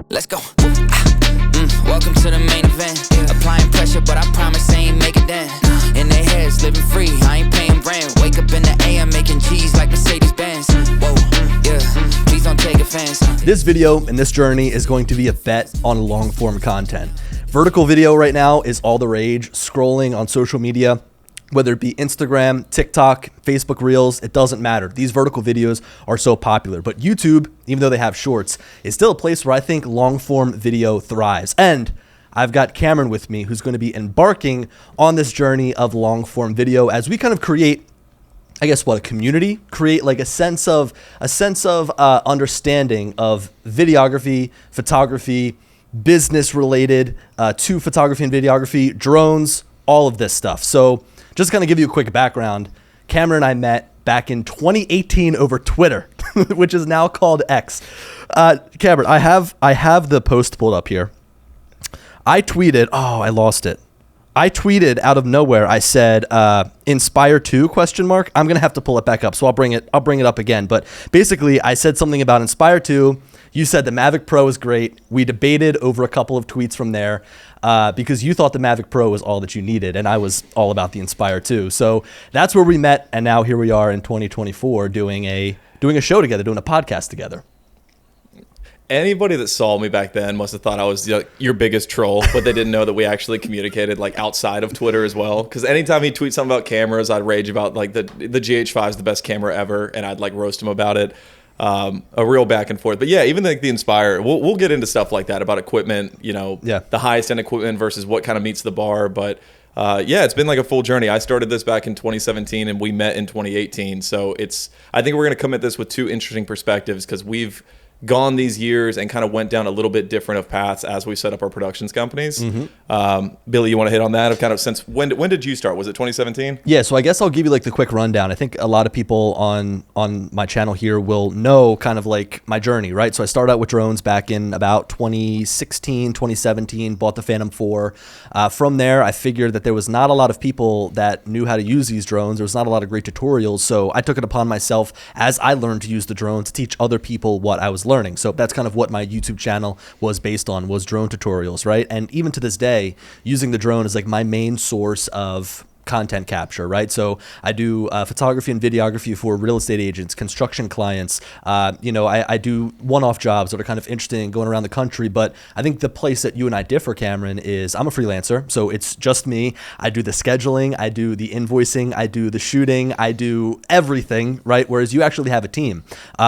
Let's go. Welcome to the main event. Applying pressure, but I promise I ain't make it then. In their heads, living free, I ain't paying rent. Wake up in the AM, making G's like Mercedes-Benz. Whoa, yeah, please don't take offense. This video and this journey is going to be a bet on long-form content. Vertical video right now is all the rage. Scrolling on social media, whether it be Instagram, TikTok, Facebook Reels, it doesn't matter. These vertical videos are so popular. But YouTube, even though they have shorts, is still a place where I think long-form video thrives. And I've got Cameron with me, who's going to be embarking on this journey of long-form video as we kind of create, I guess, a community, create like a sense of understanding of videography, photography, business related to photography and videography, drones, all of this stuff. So just kind of give you a quick background. Cameron and I met back in 2018 over Twitter, which is now called X. Cameron, I have the post pulled up here. I tweeted, I lost it. I tweeted out of nowhere. I said, Inspire 2 ? I'm going to have to pull it back up. So I'll bring it up again. But basically I said something about Inspire 2. You said the Mavic Pro is great. We debated over a couple of tweets from there because you thought the Mavic Pro was all that you needed, and I was all about the Inspire 2. So that's where we met, and now here we are in 2024 doing a show together, doing a podcast together. Anybody that saw me back then must have thought I was your biggest troll, but they didn't know that we actually communicated like outside of Twitter as well. Because anytime he tweets something about cameras, I'd rage about like the GH5 is the best camera ever, and I'd like roast him about it. A real back and forth. But yeah, even like the Inspire, we'll get into stuff like that about equipment, the highest end equipment versus what kind of meets the bar. But yeah, it's been like a full journey. I started this back in 2017 and we met in 2018. So I think we're going to come at this with two interesting perspectives because we've gone these years and kind of went down a little bit different of paths as we set up our productions companies. Mm-hmm. Billy, you want to hit on that? Of kind of since when did you start? Was it 2017? Yeah, so I guess I'll give you like the quick rundown. I think a lot of people on my channel here will know kind of like my journey, right? So I started out with drones back in about 2016, 2017, bought the Phantom 4. From there, I figured that there was not a lot of people that knew how to use these drones. There was not a lot of great tutorials. So I took it upon myself as I learned to use the drone to teach other people what I was learning. So that's kind of what my YouTube channel was based on, was drone tutorials, right? And even to this day, using the drone is like my main source of content capture, right? So I do photography and videography for real estate agents, construction clients. I do one-off jobs that are kind of interesting going around the country. But I think the place that you and I differ, Cameron, is I'm a freelancer. So it's just me. I do the scheduling. I do the invoicing. I do the shooting. I do everything, right? Whereas you actually have a team.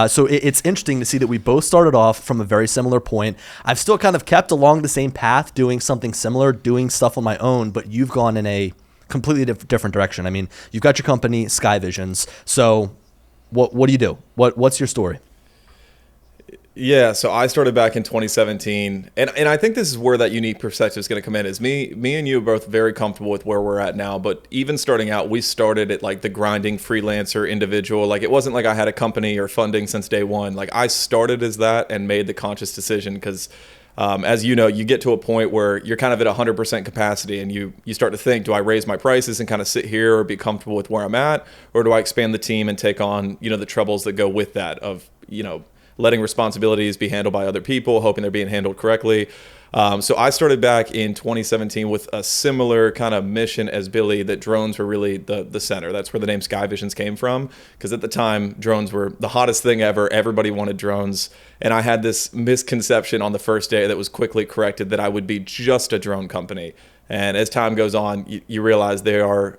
So it's interesting to see that we both started off from a very similar point. I've still kind of kept along the same path, doing something similar, doing stuff on my own, but you've gone in a completely different direction. I mean, you've got your company, Sky Visions. So what do you do? What's your story? Yeah, so I started back in 2017, and I think this is where that unique perspective is going to come in. Is me and you are both very comfortable with where we're at now, but even starting out, we started at like the grinding freelancer individual. Like it wasn't like I had a company or funding since day one. Like I started as that and made the conscious decision because as you know, you get to a point where you're kind of at 100% capacity and you start to think, do I raise my prices and kind of sit here or be comfortable with where I'm at? Or do I expand the team and take on, the troubles that go with that of, letting responsibilities be handled by other people, hoping they're being handled correctly. So I started back in 2017 with a similar kind of mission as Billy, that drones were really the center. That's where the name Sky Visions came from, because at the time, drones were the hottest thing ever. Everybody wanted drones. And I had this misconception on the first day that was quickly corrected that I would be just a drone company. And as time goes on, you realize they are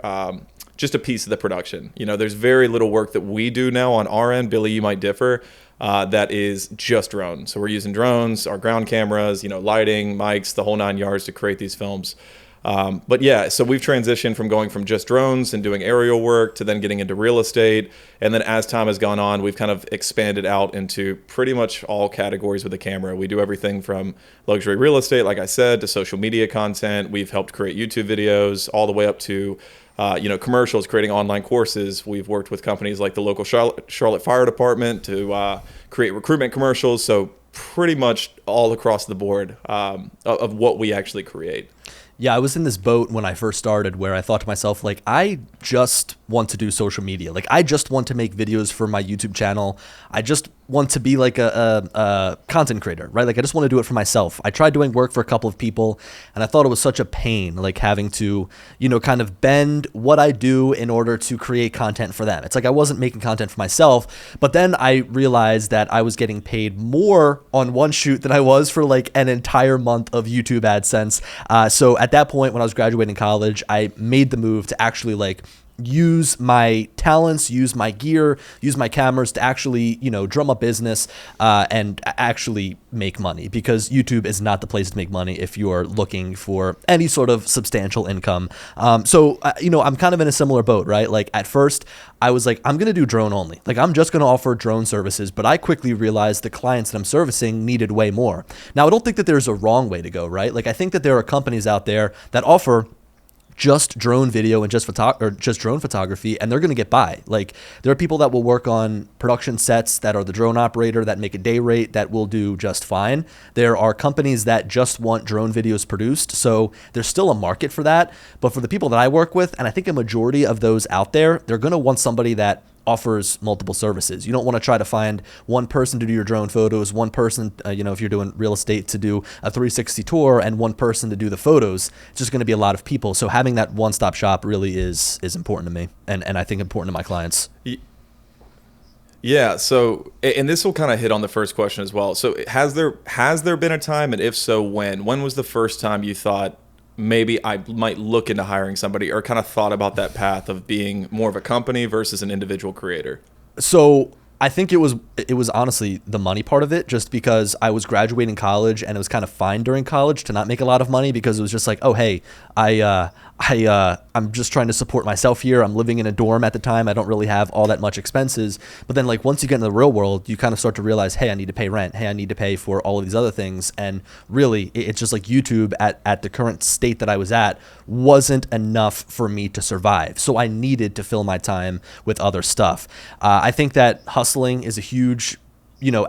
just a piece of the production. There's very little work that we do now on our end. Billy, you might differ. That is just drones. So we're using drones, our ground cameras, lighting, mics, the whole 9 yards to create these films. But yeah, so we've transitioned from going from just drones and doing aerial work to then getting into real estate. And then as time has gone on, we've kind of expanded out into pretty much all categories with the camera. We do everything from luxury real estate, like I said, to social media content. We've helped create YouTube videos all the way up to commercials, creating online courses. We've worked with companies like the local Charlotte Fire Department to create recruitment commercials. So pretty much all across the board of what we actually create. Yeah, I was in this boat when I first started where I thought to myself, like, I just want to do social media. Like, I just want to make videos for my YouTube channel. I just want to be like a content creator, right? Like I just want to do it for myself. I tried doing work for a couple of people and I thought it was such a pain, like having to, kind of bend what I do in order to create content for them. It's like I wasn't making content for myself, but then I realized that I was getting paid more on one shoot than I was for like an entire month of YouTube AdSense. So at that point, when I was graduating college, I made the move to actually like use my talents, use my gear, use my cameras to actually, drum up business and actually make money, because YouTube is not the place to make money if you're looking for any sort of substantial income. So I'm kind of in a similar boat, right? Like at first I was like, I'm going to do drone only. Like I'm just going to offer drone services, but I quickly realized the clients that I'm servicing needed way more. Now, I don't think that there's a wrong way to go, right? Like I think that there are companies out there that offer just drone video and just drone photography, and they're going to get by. Like there are people that will work on production sets that are the drone operator that make a day rate that will do just fine. There are companies that just want drone videos produced. So there's still a market for that. But for the people that I work with, and I think a majority of those out there, they're going to want somebody that offers multiple services. You don't want to try to find one person to do your drone photos, one person, if you're doing real estate, to do a 360 tour, and one person to do the photos. It's just going to be a lot of people. So having that one-stop shop really is important to me, and I think important to my clients. Yeah. So, and this will kind of hit on the first question as well. So has there been a time, and if so, when was the first time you thought, maybe I might look into hiring somebody, or kind of thought about that path of being more of a company versus an individual creator? So I think it was honestly the money part of it, just because I was graduating college and it was kind of fine during college to not make a lot of money, because it was just like, oh, hey, I'm just trying to support myself here. I'm living in a dorm at the time. I don't really have all that much expenses. But then like once you get into the real world, you kind of start to realize, hey, I need to pay rent. Hey, I need to pay for all of these other things. And really it's just like YouTube at the current state that I was at wasn't enough for me to survive. So I needed to fill my time with other stuff. I think that hustling is a huge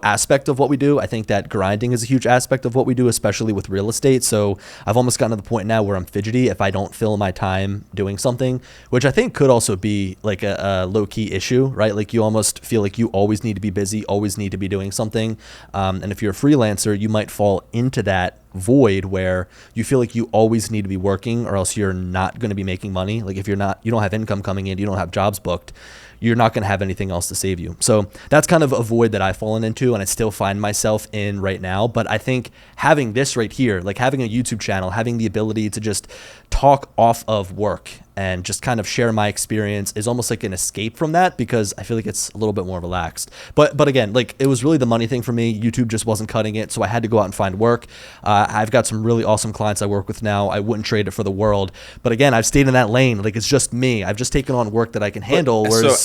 aspect of what we do. I think that grinding is a huge aspect of what we do, especially with real estate. So I've almost gotten to the point now where I'm fidgety if I don't fill my time doing something, which I think could also be like a low-key issue, right? Like you almost feel like you always need to be busy, always need to be doing something. And if you're a freelancer, you might fall into that void where you feel like you always need to be working, or else you're not going to be making money. Like if you don't have income coming in, you don't have jobs booked, you're not going to have anything else to save you. So that's kind of a void that I've fallen into, and I still find myself in right now. But I think having this right here, like having a YouTube channel, having the ability to just talk off of work and just kind of share my experience, is almost like an escape from that, because I feel like it's a little bit more relaxed. But again, like it was really the money thing for me. YouTube just wasn't cutting it, so I had to go out and find work. I've got some really awesome clients I work with now. I wouldn't trade it for the world. But again, I've stayed in that lane. Like it's just me. I've just taken on work that I can handle. So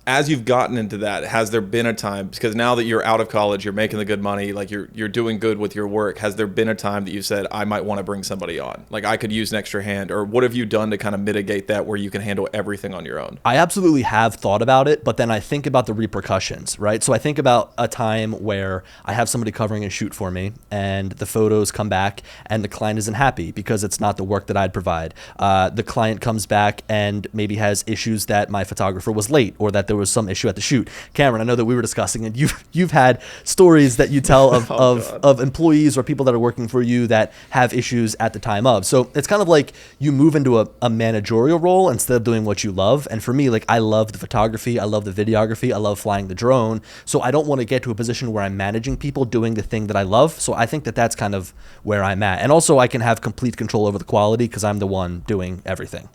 as you've gotten into that, has there been a time, because now that you're out of college, you're making the good money, like you're doing good with your work, has there been a time that you said, I might want to bring somebody on, like I could use an extra hand? Or what have you done to kind of mitigate that, where you can handle everything on your own? I absolutely have thought about it, but then I think about the repercussions, right? So I think about a time where I have somebody covering a shoot for me, and the photos come back and the client isn't happy because it's not the work that I'd provide. The client comes back and maybe has issues that my photographer was late, or that there was some issue at the shoot. Cameron, I know that we were discussing, and you've had stories that you tell of employees or people that are working for you that have issues at the time of. So it's kind of like you move into a managerial role instead of doing what you love. And for me, like I love the photography, I love the videography, I love flying the drone. So I don't want to get to a position where I'm managing people doing the thing that I love. So I think that that's kind of where I'm at. And also I can have complete control over the quality because I'm the one doing everything.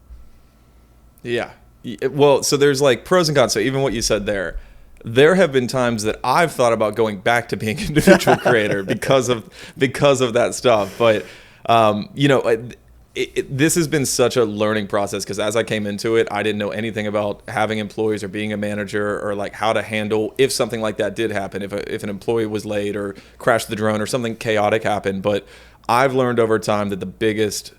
Yeah. Well, so there's like pros and cons. So even what you said there have been times that I've thought about going back to being an individual creator because of that stuff. But this has been such a learning process, because as I came into it, I didn't know anything about having employees or being a manager, or like how to handle if something like that did happen, if an employee was late or crashed the drone or something chaotic happened. But I've learned over time that the biggest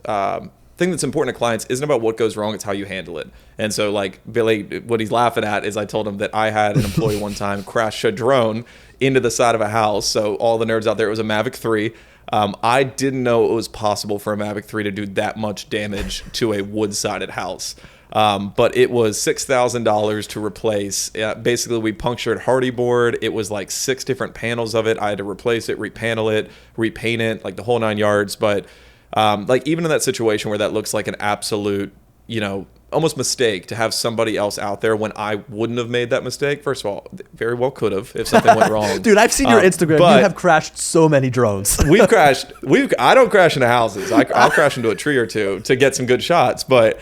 thing that's important to clients isn't about what goes wrong, it's how you handle it. And so like Billy, what he's laughing at is I told him that I had an employee one time crash a drone into the side of a house. So all the nerds out there, it was a Mavic 3. I didn't know it was possible for a Mavic 3 to do that much damage to a wood-sided house. But it was $6,000 to replace. Basically, we punctured hardy board. It was like 6 different panels of it. I had to replace it, repanel it, repaint it, like the whole 9 yards. But like even in that situation where that looks like an absolute, almost mistake to have somebody else out there when I wouldn't have made that mistake. First of all, very well could have if something went wrong. Dude, I've seen your Instagram. You have crashed so many drones. We've crashed. I don't crash into houses. I'll crash into a tree or two to get some good shots. But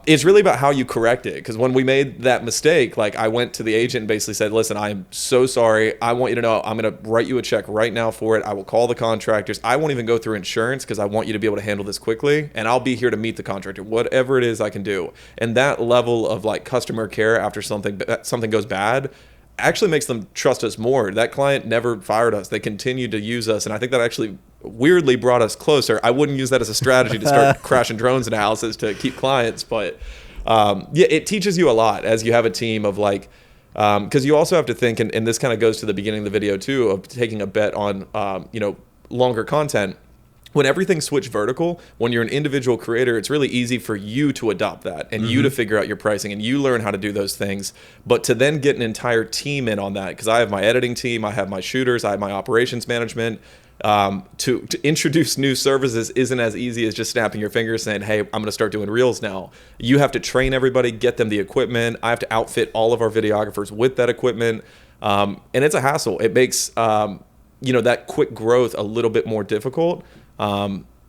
it's really about how you correct it. Because when we made that mistake, like I went to the agent and basically said, listen, I'm so sorry. I want you to know I'm going to write you a check right now for it. I will call the contractors. I won't even go through insurance because I want you to be able to handle this quickly. And I'll be here to meet the contractor, whatever it is I can do. And that level of like customer care after something goes bad actually makes them trust us more. That client never fired us. They continued to use us. And I think that actually weirdly brought us closer. I wouldn't use that as a strategy to start crashing drones into houses to keep clients, but it teaches you a lot as you have a team of like, because you also have to think, and this kind of goes to the beginning of the video too, of taking a bet on, longer content. When everything switched vertical, when you're an individual creator, it's really easy for you to adopt that and you to figure out your pricing and you learn how to do those things. But to then get an entire team in on that, because I have my editing team, I have my shooters, I have my operations management, to introduce new services isn't as easy as just snapping your fingers saying, hey, I'm going to start doing reels now. You have to train everybody, get them the equipment. I have to outfit all of our videographers with that equipment. And it's a hassle. It makes, that quick growth a little bit more difficult.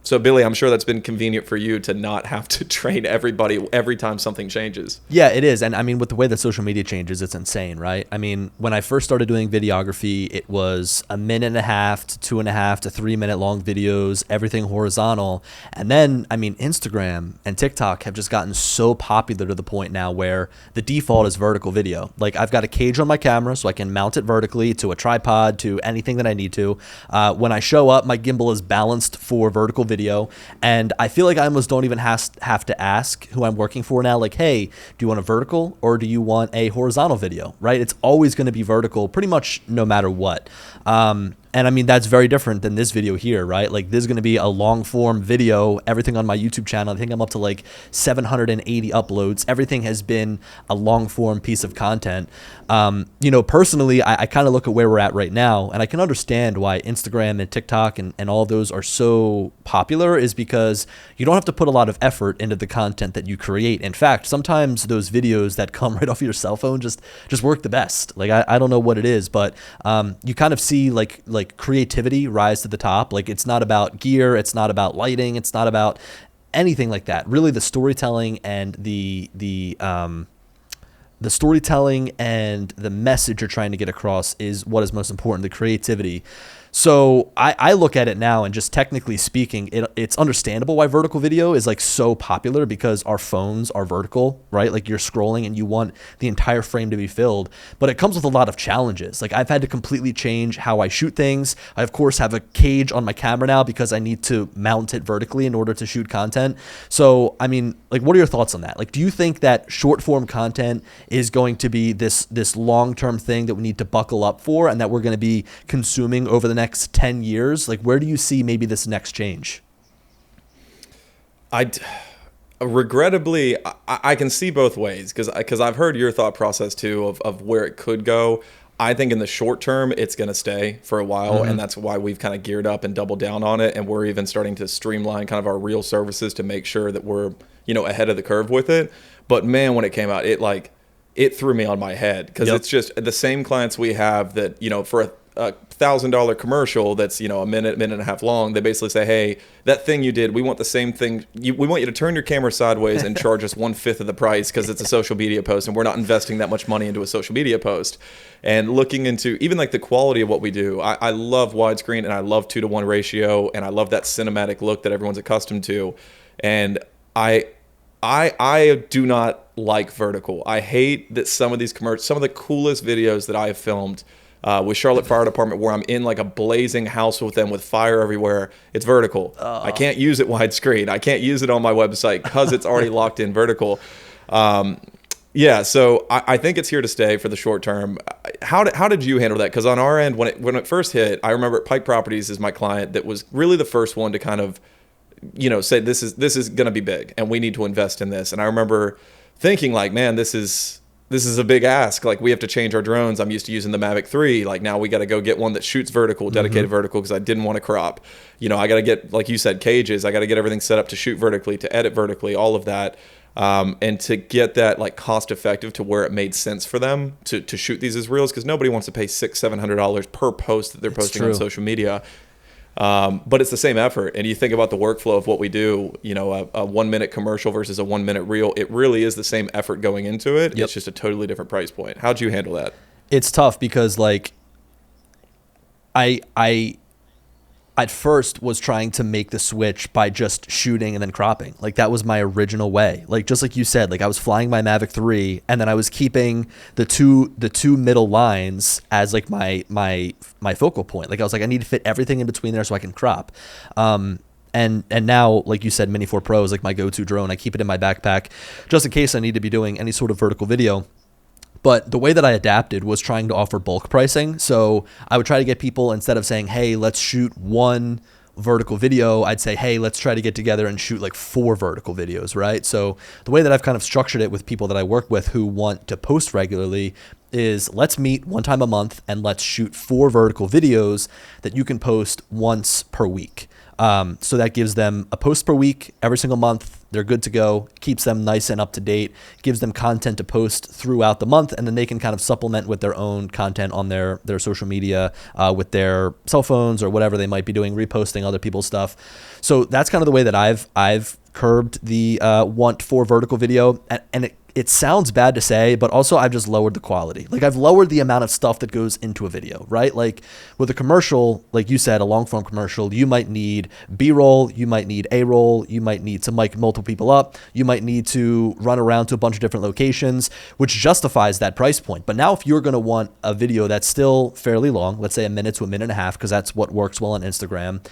So Billy, I'm sure that's been convenient for you to not have to train everybody every time something changes. Yeah, it is. And I mean, with the way that social media changes, it's insane, right? I mean, when I first started doing videography, it was 1.5 to 2.5 to 3 minute long videos, everything horizontal. And then, I mean, Instagram and TikTok have just gotten so popular to the point now where the default is vertical video. Like I've got a cage on my camera so I can mount it vertically to a tripod, to anything that I need to. When I show up, my gimbal is balanced for vertical video, and I feel like I almost don't even have to ask who I'm working for now, like, hey, do you want a vertical or do you want a horizontal video, right? It's always going to be vertical pretty much no matter what. And I mean, that's very different than this video here, right? Like this is going to be a long form video, everything on my YouTube channel. I think I'm up to like 780 uploads. Everything has been a long form piece of content. Personally, I kind of look at where we're at right now, and I can understand why Instagram and TikTok and all of those are so popular, is because you don't have to put a lot of effort into the content that you create. In fact, sometimes those videos that come right off your cell phone just work the best. Like I don't know what it is, but you kind of see like creativity rise to the top. Like it's not about gear, it's not about lighting, it's not about anything like that. Really, the storytelling and the storytelling and the message you're trying to get across is what is most important, the creativity. So I look at it now, and just technically speaking, it's understandable why vertical video is like so popular, because our phones are vertical, right? Like you're scrolling and you want the entire frame to be filled, but it comes with a lot of challenges. Like I've had to completely change how I shoot things. I of course have a cage on my camera now because I need to mount it vertically in order to shoot content. So, I mean, like, what are your thoughts on that? Like, do you think that short form content is going to be this long-term thing that we need to buckle up for, and that we're going to be consuming over the next 10 years? Like, where do you see maybe this next change? Regrettably, I can see both ways, because I've heard your thought process too of where it could go. I think in the short term, it's going to stay for a while, and that's why we've kind of geared up and doubled down on it, and we're even starting to streamline kind of our reel services to make sure that we're ahead of the curve with it. But man, when it came out, it threw me on my head, because it's just the same clients we have that for a $1,000 commercial that's a minute and a half long, they basically say, hey, that thing you did, we want the same thing. We want you to turn your camera sideways and charge us 1/5 of the price, because it's a social media post and we're not investing that much money into a social media post. And looking into even like the quality of what we do, I love widescreen, and I love 2:1 ratio, and I love that cinematic look that everyone's accustomed to. And I do not like vertical. I hate that some of these commercials, some of the coolest videos that I have filmed with Charlotte Fire Department, where I'm in like a blazing house with them with fire everywhere, it's vertical. I can't use it widescreen. I can't use it on my website because it's already locked in vertical. So I think it's here to stay for the short term. How did you handle that? Because on our end, when it first hit, I remember Pike Properties is my client that was really the first one to kind of say this is going to be big and we need to invest in this. And I remember thinking like, man, this is a big ask. Like we have to change our drones. I'm used to using the Mavic 3. Like now we got to go get one that shoots vertical, dedicated vertical, because I didn't want to crop. I got to get, like you said, cages. I got to get everything set up to shoot vertically, to edit vertically, all of that. And to get that like cost effective to where it made sense for them to shoot these as reels, because nobody wants to pay $600-700 per post that they're posting on social media. But it's the same effort. And you think about the workflow of what we do, a 1 minute commercial versus a 1 minute reel, it really is the same effort going into it. Yep. It's just a totally different price point. How'd you handle that? It's tough because like I at first was trying to make the switch by just shooting and then cropping. Like that was my original way. Like just like you said, like I was flying my Mavic 3 and then I was keeping the two middle lines as like my focal point. Like I was like, I need to fit everything in between there so I can crop. And now, like you said, Mini 4 Pro is like my go-to drone. I keep it in my backpack just in case I need to be doing any sort of vertical video. But the way that I adapted was trying to offer bulk pricing. So I would try to get people, instead of saying, hey, let's shoot one vertical video, I'd say, hey, let's try to get together and shoot like 4 vertical videos, right? So the way that I've kind of structured it with people that I work with who want to post regularly is let's meet one time a month and let's shoot 4 vertical videos that you can post once per week. So that gives them a post per week every single month. They're good to go, keeps them nice and up to date, gives them content to post throughout the month, and then they can kind of supplement with their own content on their social media with their cell phones or whatever they might be doing, reposting other people's stuff. So that's kind of the way that I've curbed the want for vertical video, and it sounds bad to say, but also I've just lowered the quality. Like I've lowered the amount of stuff that goes into a video, right? Like with a commercial, like you said, a long form commercial, you might need B-roll, you might need A-roll, you might need to mic multiple people up, you might need to run around to a bunch of different locations, which justifies that price point. But now if you're going to want a video that's still fairly long, let's say a minute to a minute and a half, because that's what works well on Instagram,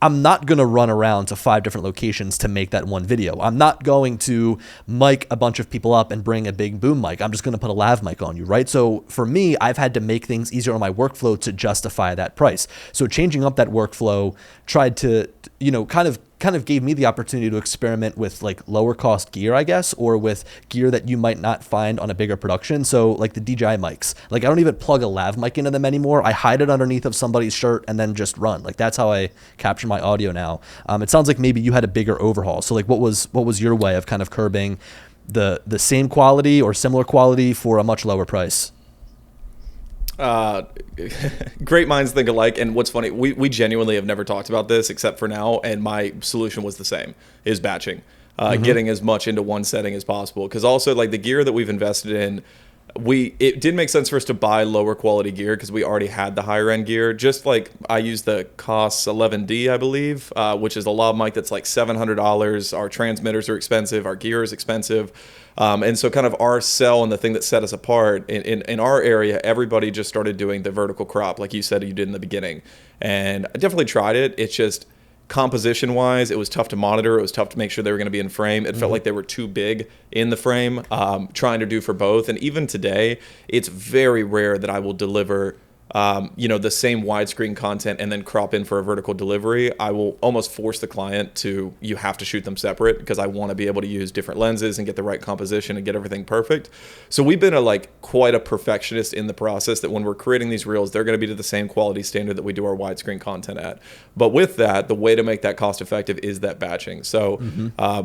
I'm not going to run around to 5 different locations to make that one video. I'm not going to mic a bunch of people up and bring a big boom mic. I'm just going to put a lav mic on you, right? So for me, I've had to make things easier on my workflow to justify that price. So changing up that workflow tried to, kind of gave me the opportunity to experiment with like lower cost gear, I guess, or with gear that you might not find on a bigger production. So like the DJI mics, like I don't even plug a lav mic into them anymore. I hide it underneath of somebody's shirt and then just run. Like that's how I capture my audio now. It sounds like maybe you had a bigger overhaul. So like what was your way of kind of curbing the same quality or similar quality for a much lower price? Great minds think alike. And what's funny, we genuinely have never talked about this except for now, and my solution was the same, is batching, getting as much into one setting as possible. Because also like the gear that we've invested in, it did make sense for us to buy lower quality gear because we already had the higher end gear. Just like I use the COS 11D, I believe, which is a lav mic that's like $700. Our transmitters are expensive, our gear is expensive. And so kind of our sell and the thing that set us apart in our area, everybody just started doing the vertical crop like you said you did in the beginning. And I definitely tried it. It's just composition wise, it was tough to monitor. It was tough to make sure they were going to be in frame. It felt like they were too big in the frame, trying to do for both. And even today, it's very rare that I will deliver the same widescreen content and then crop in for a vertical delivery. I will almost force the client to, you have to shoot them separate because I want to be able to use different lenses and get the right composition and get everything perfect. So we've been quite a perfectionist in the process that when we're creating these reels, they're going to be to the same quality standard that we do our widescreen content at. But with that, the way to make that cost effective is that batching. So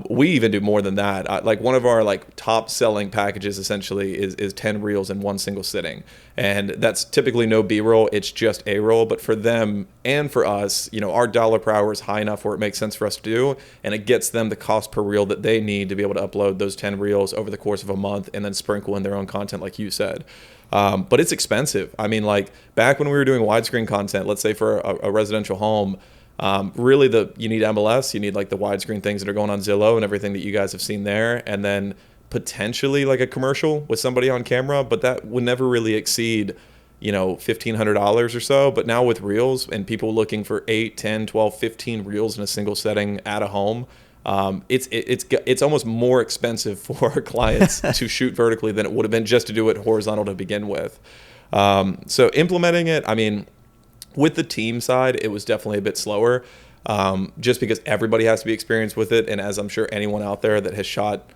we even do more than that. One of our top selling packages essentially is 10 reels in one single sitting. And that's typically no B-roll, it's just A-roll. But for them and for us, our dollar per hour is high enough where it makes sense for us to do, and it gets them the cost per reel that they need to be able to upload those 10 reels over the course of a month and then sprinkle in their own content like you said. But it's expensive. I mean, back when we were doing widescreen content, let's say for a residential home, really you need MLS, you need the widescreen things that are going on Zillow and everything that you guys have seen there, and then potentially a commercial with somebody on camera, but that would never really exceed $1,500 or so. But now with reels and people looking for 8, 10, 12, 15 reels in a single setting at a home, it's almost more expensive for our clients to shoot vertically than it would have been just to do it horizontal to begin with. So implementing it, I mean, with the team side, it was definitely a bit slower. just because everybody has to be experienced with it. And as I'm sure anyone out there that has shot,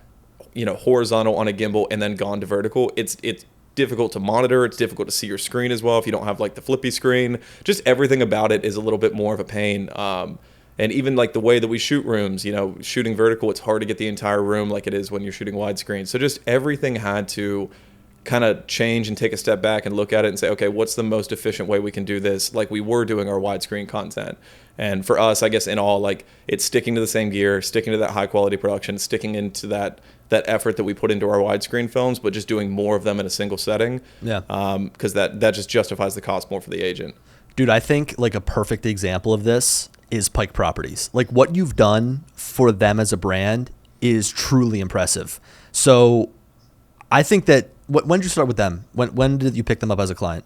horizontal on a gimbal and then gone to vertical, it's difficult to monitor. It's difficult to see your screen as well if you don't have like the flippy screen. Just everything about it is a little bit more of a pain. And even like the way that we shoot rooms, shooting vertical, it's hard to get the entire room like it is when you're shooting widescreen. So just everything had to kind of change and take a step back and look at it and say, okay, what's the most efficient way we can do this like we were doing our widescreen content? And for us, I guess in all, like it's sticking to the same gear, sticking to that high quality production, sticking into that effort that we put into our widescreen films, but just doing more of them in a single setting. Yeah. Because that just justifies the cost more for the agent. Dude, I think like a perfect example of this is Pike Properties. Like what you've done for them as a brand is truly impressive. So I think that, when did you start with them? When did you pick them up as a client?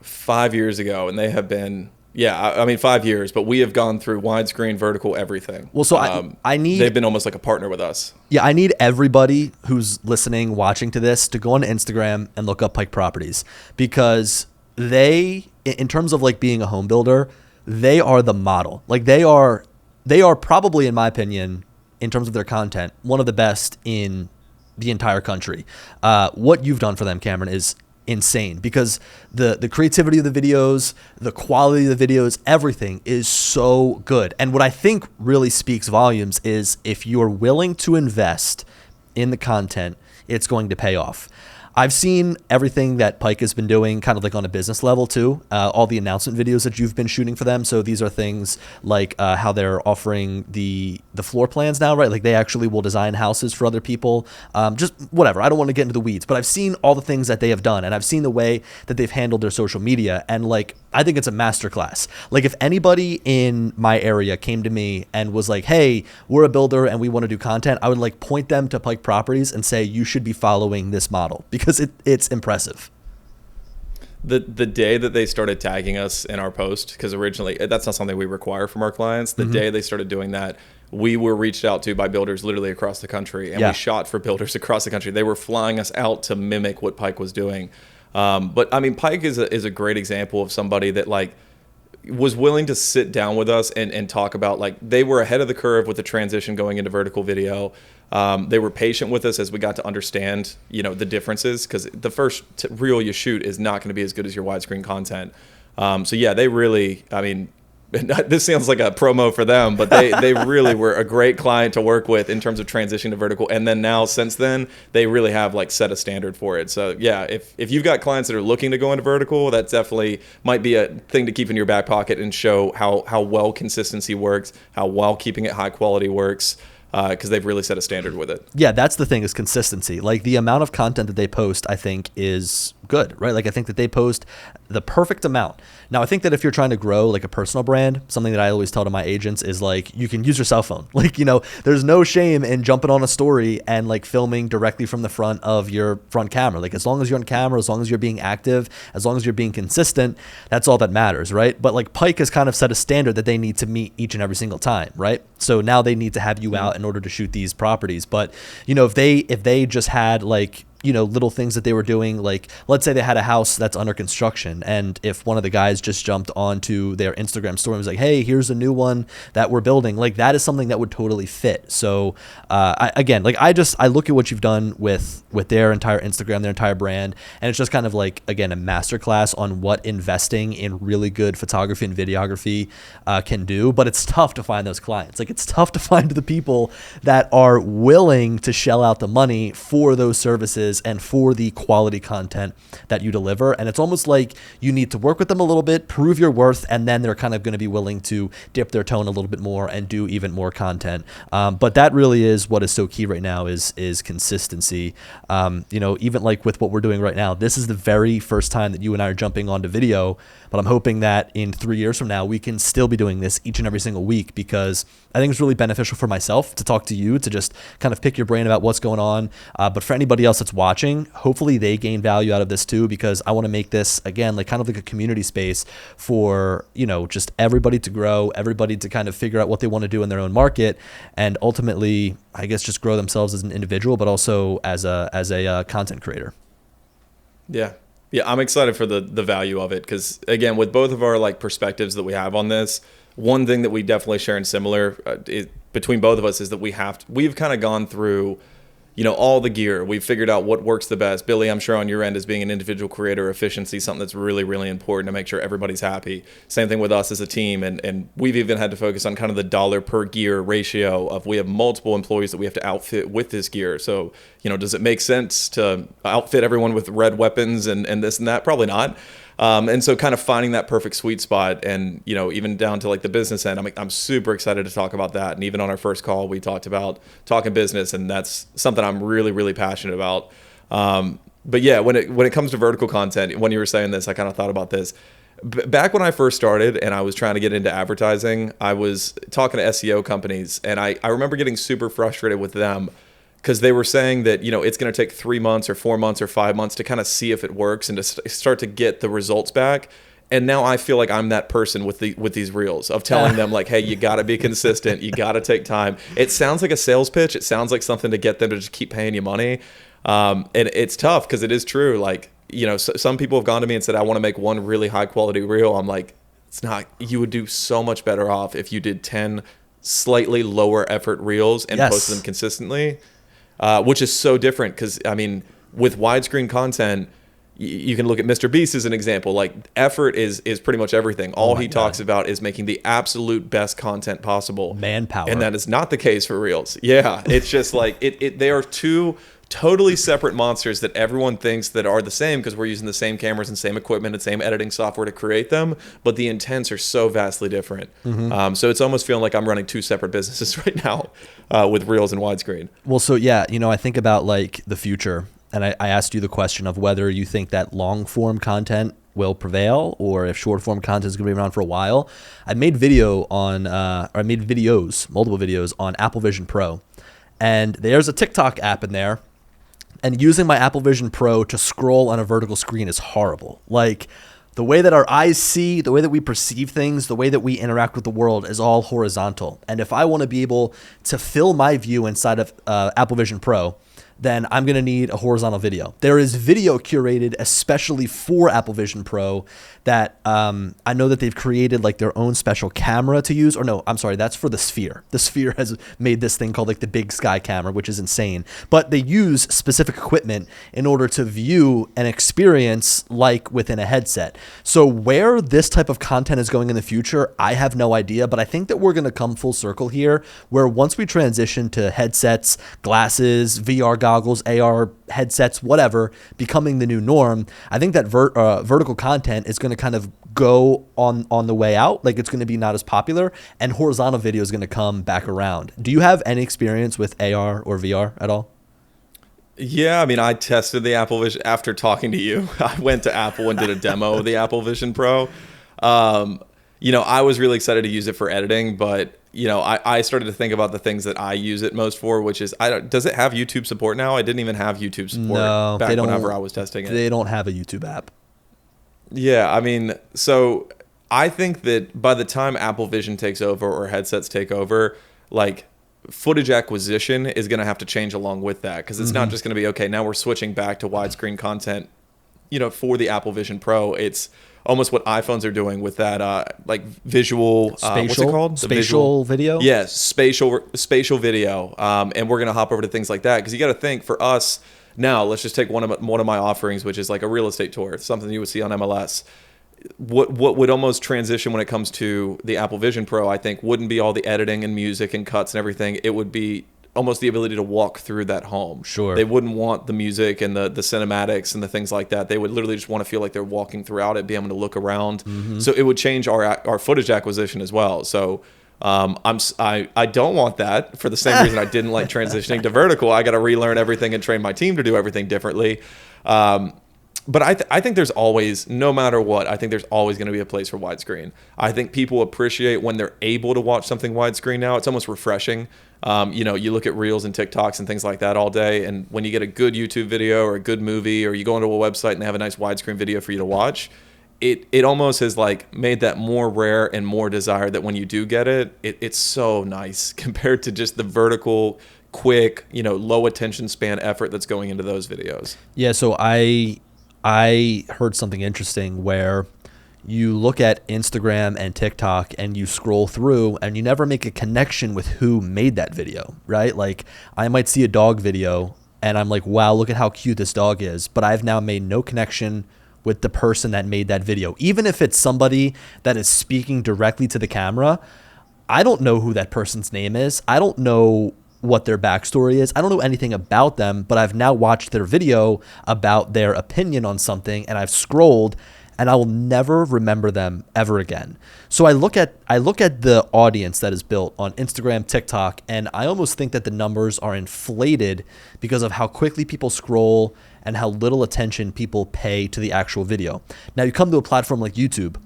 5 years ago, and they have been, 5 years, but we have gone through widescreen, vertical, everything. Well, so they've been almost like a partner with us. Yeah, I need everybody who's listening, watching to this, to go on Instagram and look up Pike Properties, because they, in terms of like being a home builder, they are the model. Like they are probably, in my opinion, in terms of their content, one of the best in the entire country. What you've done for them, Cameron, is insane, because the creativity of the videos, the quality of the videos, everything is so good. And what I think really speaks volumes is if you're willing to invest in the content, it's going to pay off. I've seen everything that Pike has been doing kind of like on a business level too, all the announcement videos that you've been shooting for them. So these are things like how they're offering the floor plans now, right? Like they actually will design houses for other people, just whatever. I don't want to get into the weeds, but I've seen all the things that they have done, and I've seen the way that they've handled their social media. And like, I think it's a masterclass. Like if anybody in my area came to me and was like, hey, we're a builder and we want to do content, I would like point them to Pike Properties and say, you should be following this model, because it's impressive. The day that they started tagging us in our post, because originally that's not something we require from our clients. The day they started doing that, we were reached out to by builders literally across the country, and we shot for builders across the country. They were flying us out to mimic what Pike was doing. But I mean, Pike is a great example of somebody that like was willing to sit down with us and talk about, like, they were ahead of the curve with the transition going into vertical video. They were patient with us as we got to understand, the differences, because the first reel you shoot is not going to be as good as your widescreen content. So yeah, they really, I mean, this sounds like a promo for them, but they really were a great client to work with in terms of transitioning to vertical. And then now, since then, they really have like set a standard for it. So yeah, if you've got clients that are looking to go into vertical, that definitely might be a thing to keep in your back pocket and show how well consistency works, how well keeping it high quality works. Because they've really set a standard with it. Yeah, that's the thing, is consistency. Like the amount of content that they post, I think is good, right? Like I think that they post the perfect amount. Now, I think that if you're trying to grow like a personal brand, something that I always tell to my agents is like, you can use your cell phone. Like, there's no shame in jumping on a story and like filming directly from the front of your front camera. Like as long as you're on camera, as long as you're being active, as long as you're being consistent, that's all that matters, right? But like Pike has kind of set a standard that they need to meet each and every single time, right? So now they need to have you out in order to shoot these properties. But if they just had like little things that they were doing, like let's say they had a house that's under construction, and if one of the guys just jumped onto their Instagram story and was like, hey, here's a new one that we're building, like that is something that would totally fit. So I look at what you've done with their entire Instagram, their entire brand, and it's just kind of like, again, a masterclass on what investing in really good photography and videography can do. But it's tough to find those clients. Like it's tough to find the people that are willing to shell out the money for those services and for the quality content that you deliver. And it's almost like you need to work with them a little bit, prove your worth, and then they're kind of going to be willing to dip their tone a little bit more and do even more content. But that really is what is so key right now is consistency. Even like with what we're doing right now, this is the very first time that you and I are jumping onto video, but I'm hoping that in 3 years from now, we can still be doing this each and every single week, because I think it's really beneficial for myself to talk to you, to just kind of pick your brain about what's going on. But for anybody else that's watching, hopefully they gain value out of this too, because I want to make this, again, like kind of like a community space for, just everybody to grow, everybody to kind of figure out what they want to do in their own market, and ultimately, I guess, just grow themselves as an individual, but also as a content creator. Yeah. Yeah, I'm excited for the value of it, because again, with both of our like perspectives that we have on this, one thing that we definitely share in similar between both of us is that we've kind of gone through, all the gear. We've figured out what works the best. Billy, I'm sure on your end, as being an individual creator, efficiency is something that's really, really important to make sure everybody's happy. Same thing with us as a team. And we've even had to focus on kind of the dollar per gear ratio of, we have multiple employees that we have to outfit with this gear. So, does it make sense to outfit everyone with red weapons and this and that? Probably not. And so kind of finding that perfect sweet spot, and, even down to like the business end, I'm super excited to talk about that. And even on our first call, we talked about talking business, and that's something I'm really, really passionate about. But yeah, when it comes to vertical content, when you were saying this, I kind of thought about this. Back when I first started and I was trying to get into advertising, I was talking to SEO companies, and I remember getting super frustrated with them, because they were saying that, it's going to take 3 months or 4 months or 5 months to kind of see if it works and to start to get the results back. And now I feel like I'm that person with these reels of telling them like, hey, you got to be consistent. You got to take time. It sounds like a sales pitch. It sounds like something to get them to just keep paying you money. And it's tough, because it is true. Like, some people have gone to me and said, I want to make one really high quality reel. I'm like, it's not. You would do so much better off if you did 10 slightly lower effort reels and posted them consistently. Which is so different, because, with widescreen content, you can look at Mr. Beast as an example. Like, effort is pretty much everything. All he talks about is making the absolute best content possible. Manpower. And that is not the case for Reels. Yeah, it's just like, they are two totally separate monsters that everyone thinks that are the same, because we're using the same cameras and same equipment and same editing software to create them, but the intents are so vastly different. So it's almost feeling like I'm running two separate businesses right now with Reels and widescreen. Well, so yeah, I think about like the future, and I asked you the question of whether you think that long form content will prevail, or if short form content is going to be around for a while. I made multiple videos on Apple Vision Pro, and there's a TikTok app in there. And using my Apple Vision Pro to scroll on a vertical screen is horrible. Like, the way that our eyes see, the way that we perceive things, the way that we interact with the world is all horizontal. And if I want to be able to fill my view inside of Apple Vision Pro, then I'm going to need a horizontal video. There is video curated especially for Apple Vision Pro that I know that they've created like their own special camera to use. Or no, I'm sorry, that's for the Sphere. The Sphere has made this thing called like the Big Sky camera, which is insane. But they use specific equipment in order to view an experience like within a headset. So where this type of content is going in the future, I have no idea. But I think that we're going to come full circle here, where once we transition to headsets, glasses, VR goggles, AR headsets, whatever, becoming the new norm, I think that vertical content is going to kind of go on the way out. Like, it's going to be not as popular, and horizontal video is going to come back around. Do you have any experience with AR or VR at all? Yeah, I tested the Apple Vision after talking to you. I went to Apple and did a demo of the Apple Vision Pro. I was really excited to use it for editing, but I started to think about the things that I use it most for, which is, does it have YouTube support now? I didn't even have YouTube support back whenever I was testing it. They don't have a YouTube app. Yeah, so I think that by the time Apple Vision takes over or headsets take over, like, footage acquisition is going to have to change along with that, because it's not just going to be, okay, now we're switching back to widescreen content, for the Apple Vision Pro. It's almost what iPhones are doing with that, like visual, what's it called? Spatial video? Yes, spatial video. And we're going to hop over to things like that, because you got to think, for us now, let's just take one of my offerings, which is like a real estate tour, something you would see on MLS. What would almost transition when it comes to the Apple Vision Pro, I think, wouldn't be all the editing and music and cuts and everything. It would be almost the ability to walk through that home. Sure. They wouldn't want the music and the cinematics and the things like that. They would literally just want to feel like they're walking throughout it, be able to look around. So it would change our footage acquisition as well. So I don't want that, for the same reason I didn't like transitioning to vertical. I got to relearn everything and train my team to do everything differently. But I think there's always, no matter what, I think there's always going to be a place for widescreen. I think people appreciate when they're able to watch something widescreen now. It's almost refreshing. You look at Reels and TikToks and things like that all day, and when you get a good YouTube video or a good movie, or you go into a website and they have a nice widescreen video for you to watch, it almost has like made that more rare and more desired, that when you do get it, it's so nice compared to just the vertical, quick, low attention span effort that's going into those videos. Yeah, so I heard something interesting where you look at Instagram and TikTok and you scroll through and you never make a connection with who made that video, right? Like I might see a dog video and I'm like, wow, look at how cute this dog is. But I've now made no connection with the person that made that video. Even if it's somebody that is speaking directly to the camera, I don't know who that person's name is. I don't know what their backstory is. I don't know anything about them, but I've now watched their video about their opinion on something and I've scrolled and I will never remember them ever again. So I look at the audience that is built on Instagram, TikTok, and I almost think that the numbers are inflated because of how quickly people scroll and how little attention people pay to the actual video. Now you come to a platform like YouTube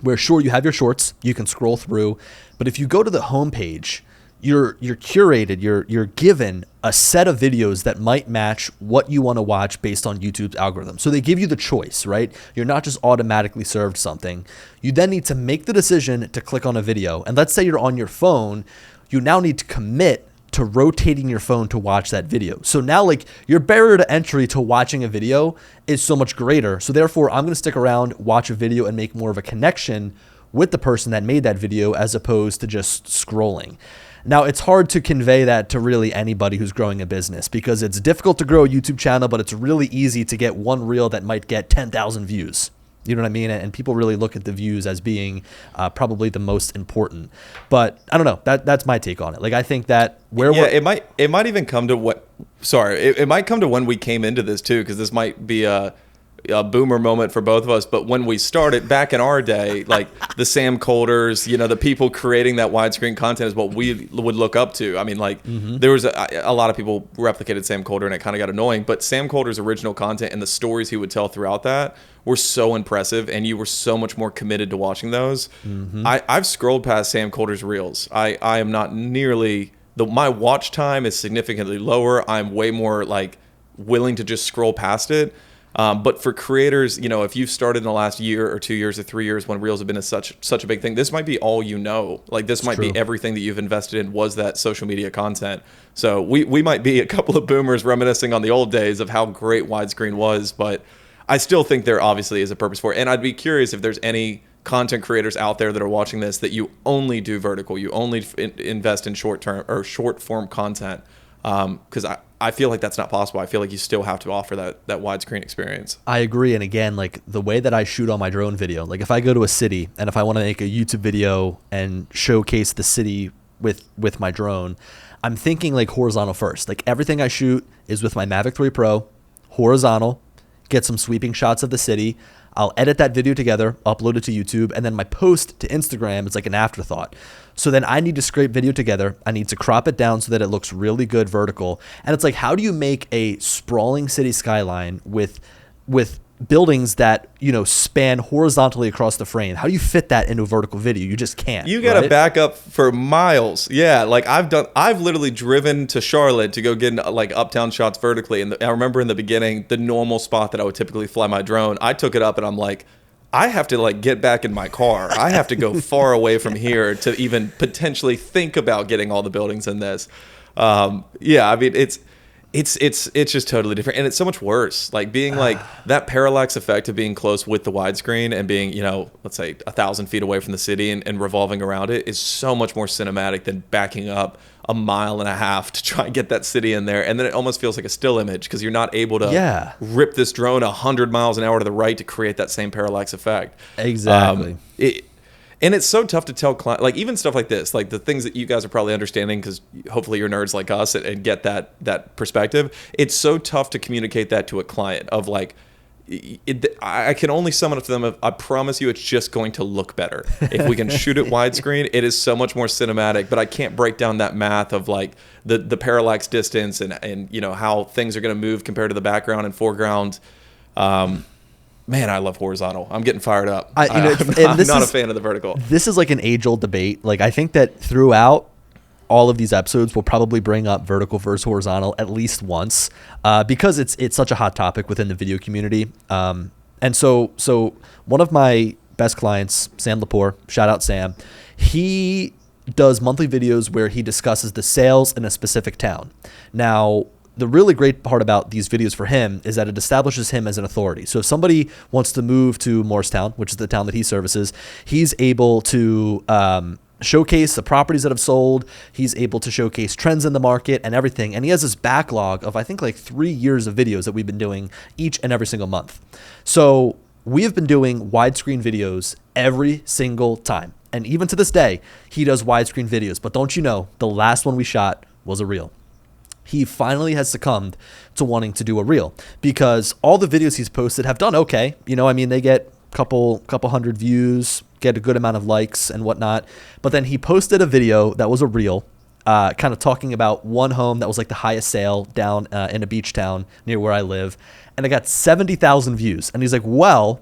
where sure, you have your shorts, you can scroll through, but if you go to the homepage, you're curated, you're given a set of videos that might match what you want to watch based on YouTube's algorithm. So they give you the choice, right? You're not just automatically served something. You then need to make the decision to click on a video. And let's say you're on your phone, you now need to commit to rotating your phone to watch that video. So now like your barrier to entry to watching a video is so much greater. So therefore I'm going to stick around, watch a video and make more of a connection with the person that made that video as opposed to just scrolling. Now, it's hard to convey that to really anybody who's growing a business because it's difficult to grow a YouTube channel, but it's really easy to get one reel that might get 10,000 views. You know what I mean? And people really look at the views as being probably the most important. But I don't know. That's my take on it. Like, I think that it might even come to it might come to when we came into this too, because this might be a boomer moment for both of us, but when we started back in our day, like the Sam Colders, the people creating that widescreen content is what we would look up to. I mean, like there was a lot of people replicated Sam Colder and it kind of got annoying, but Sam Colder's original content and the stories he would tell throughout that were so impressive and you were so much more committed to watching those. I've scrolled past Sam Colder's reels. I am not nearly, my watch time is significantly lower. I'm way more like willing to just scroll past it. But for creators, if you've started in the last year or 2 years or 3 years when reels have been such a big thing, this might be all like this might be everything that you've invested in was that social media content. So we might be a couple of boomers reminiscing on the old days of how great widescreen was, but I still think there obviously is a purpose for it. And I'd be curious if there's any content creators out there that are watching this that you only do vertical, you only invest in short form content. Because I feel like that's not possible. I feel like you still have to offer that widescreen experience. I agree. And again, like the way that I shoot on my drone video, like if I go to a city and if I want to make a YouTube video and showcase the city with my drone, I'm thinking like horizontal first. Like everything I shoot is with my Mavic 3 Pro, horizontal, get some sweeping shots of the city. I'll edit that video together, upload it to YouTube, and then my post to Instagram is like an afterthought. So then I need to scrape video together. I need to crop it down so that it looks really good vertical. And it's like, how do you make a sprawling city skyline with buildings that, span horizontally across the frame? How do you fit that into a vertical video? You just can't. You got to back up for miles. Yeah, like I've literally driven to Charlotte to go get like uptown shots vertically. And I remember in the beginning, the normal spot that I would typically fly my drone, I took it up and I'm like, I have to like get back in my car. I have to go far away from here to even potentially think about getting all the buildings in this. Yeah, I mean, it's just totally different, and it's so much worse. Like being like that parallax effect of being close with the widescreen and being, let's say 1,000 feet away from the city and revolving around it is so much more cinematic than backing up 1.5 miles to try and get that city in there. And then it almost feels like a still image because you're not able to rip this drone 100 miles an hour to the right to create that same parallax effect. Exactly. And it's so tough to tell clients, like even stuff like this, like the things that you guys are probably understanding because hopefully you're nerds like us and get that perspective. It's so tough to communicate that to a client of like, I can only sum it up to them of, I promise you it's just going to look better. If we can shoot it widescreen, it is so much more cinematic, but I can't break down that math of like the parallax distance and how things are going to move compared to the background and foreground. Man, I love horizontal. I'm getting fired up. I'm not a fan of the vertical. This is like an age-old debate. Like I think that throughout all of these episodes, we'll probably bring up vertical versus horizontal at least once because it's such a hot topic within the video community. And so one of my best clients, Sam Lepore, shout out Sam, he does monthly videos where he discusses the sales in a specific town. Now, the really great part about these videos for him is that it establishes him as an authority. So if somebody wants to move to Morristown, which is the town that he services, he's able to showcase the properties that have sold. He's able to showcase trends in the market and everything. And he has this backlog of, I think, like 3 years of videos that we've been doing each and every single month. So we have been doing widescreen videos every single time. And even to this day, he does widescreen videos. But don't you know, the last one we shot was a reel. He finally has succumbed to wanting to do a reel because all the videos he's posted have done okay. You know, I mean, they get a couple hundred views, get a good amount of likes and whatnot. But then he posted a video that was a reel, kind of talking about one home that was like the highest sale down in a beach town near where I live. And it got 70,000 views. And he's like, well,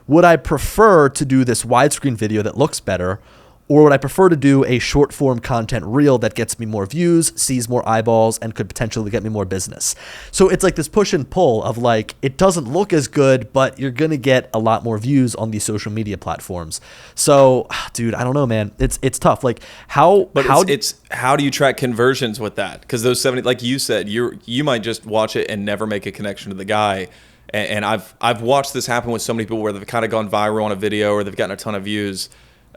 would I prefer to do this widescreen video that looks better, or would I prefer to do a short form content reel that gets me more views, sees more eyeballs, and could potentially get me more business? So it's like this push and pull of like, it doesn't look as good, but you're going to get a lot more views on these social media platforms. So, dude, I don't know, man. It's tough. Like how do you track conversions with that? Because those 70, like you said, you might just watch it and never make a connection to the guy. And I've watched this happen with so many people where they've kind of gone viral on a video or they've gotten a ton of views.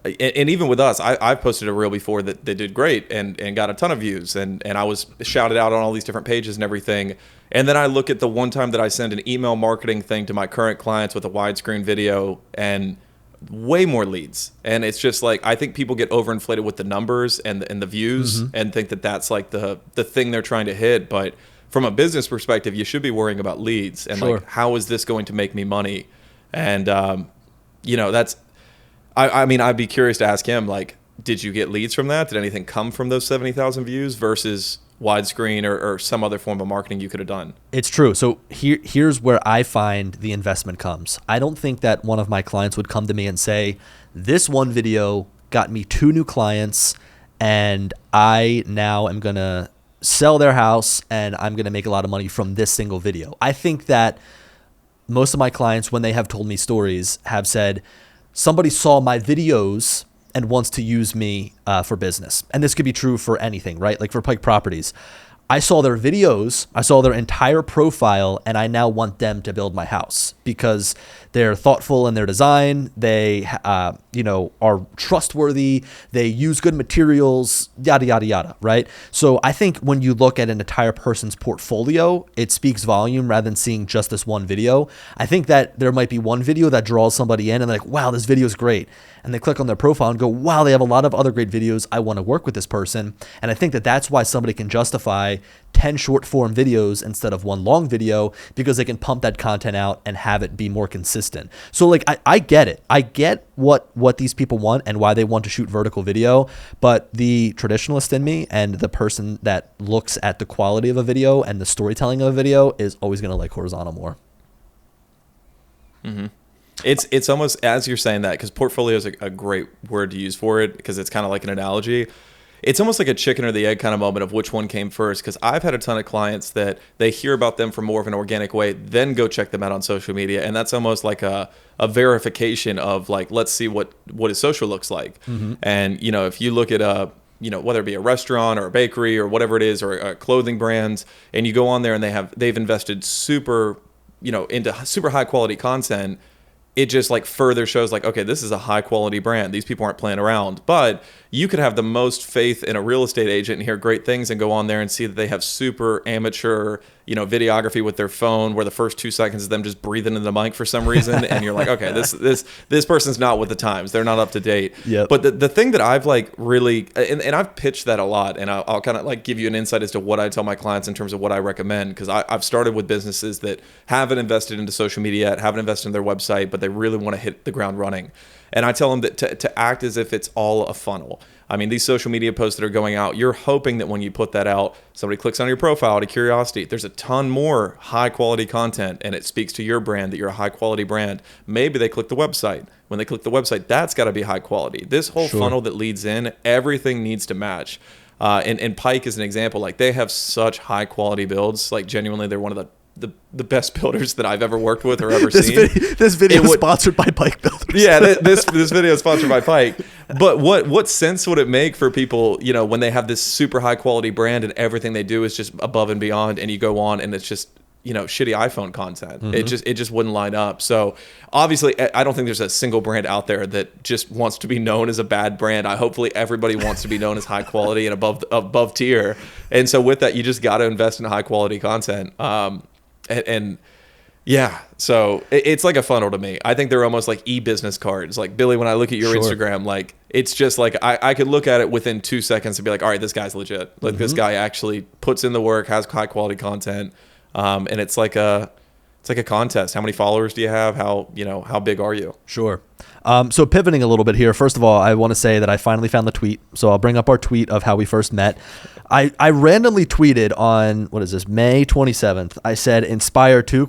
And even with us, I've posted a reel before that they did great and got a ton of views. And I was shouted out on all these different pages and everything. And then I look at the one time that I send an email marketing thing to my current clients with a widescreen video and way more leads. And it's just like, I think people get overinflated with the numbers and the views and think that that's like the thing they're trying to hit. But from a business perspective, you should be worrying about leads and like, how is this going to make me money? And, that's, I mean, I'd be curious to ask him, like, did you get leads from that? Did anything come from those 70,000 views versus widescreen or some other form of marketing you could have done? It's true. So here's where I find the investment comes. I don't think that one of my clients would come to me and say, this one video got me 2 new clients and I now am going to sell their house and I'm going to make a lot of money from this single video. I think that most of my clients, when they have told me stories, have said, somebody saw my videos and wants to use me for business. And this could be true for anything, right? Like for Pike Properties. I saw their videos, I saw their entire profile, and I now want them to build my house because they're thoughtful in their design. They, are trustworthy. They use good materials, yada, yada, yada, right? So I think when you look at an entire person's portfolio, it speaks volume rather than seeing just this one video. I think that there might be one video that draws somebody in and they're like, wow, this video is great. And they click on their profile and go, wow, they have a lot of other great videos. I want to work with this person. And I think that that's why somebody can justify 10 short form videos instead of one long video, because they can pump that content out and have it be more consistent. So like, I get it. I get what these people want and why they want to shoot vertical video, but the traditionalist in me and the person that looks at the quality of a video and the storytelling of a video is always going to like horizontal more. Mm-hmm. It's almost, as you're saying that, because portfolio is a great word to use for it, because it's kind of like an analogy. It's almost like a chicken or the egg kind of moment of which one came first, because I've had a ton of clients that they hear about them from more of an organic way, then go check them out on social media. And that's almost like a verification of like, let's see what his social looks like. Mm-hmm. And, if you look at whether it be a restaurant or a bakery or whatever it is, or a clothing brand, and you go on there and they've invested super, into super high quality content, it just like further shows like, okay, this is a high quality brand. These people aren't playing around. But you could have the most faith in a real estate agent and hear great things and go on there and see that they have super amateur, videography with their phone where the first 2 seconds is them just breathing into the mic for some reason. And you're like, okay, this person's not with the times. They're not up to date. Yep. But the thing that I've like really, and I've pitched that a lot, and I'll kind of like give you an insight as to what I tell my clients in terms of what I recommend. Because I've started with businesses that haven't invested into social media yet, haven't invested in their website, but they really want to hit the ground running. And I tell them that to act as if it's all a funnel. I mean, these social media posts that are going out, you're hoping that when you put that out, somebody clicks on your profile out of curiosity. There's a ton more high quality content, and it speaks to your brand that you're a high quality brand. Maybe they click the website. When they click the website, that's got to be high quality. This whole funnel that leads in, everything needs to match. And Pike is an example. Like, they have such high quality builds. Like, genuinely, they're one of the the best builders that I've ever worked with or ever this seen. This video is sponsored by bike builders. Yeah, this video is sponsored by Pike. But what sense would it make for people, you know, when they have this super high quality brand and everything they do is just above and beyond, and you go on and it's just, you know, shitty iPhone content. It just wouldn't line up. So obviously, I don't think there's a single brand out there that just wants to be known as a bad brand. Hopefully everybody wants to be known as high quality and above tier. And so with that, you just got to invest in high quality content. And yeah, so it's like a funnel to me. I think they're almost like e-business cards. Like, Billy, when I look at your Instagram, like, it's just like I could look at it within 2 seconds and be like, all right, this guy's legit. Like, this guy actually puts in the work, has high quality content. And it's like a contest. How many followers do you have? How big are you? Sure. So pivoting a little bit here, first of all, I want to say that I finally found the tweet. So I'll bring up our tweet of how we first met. I randomly tweeted on, May 27th. I said, Inspire 2, ?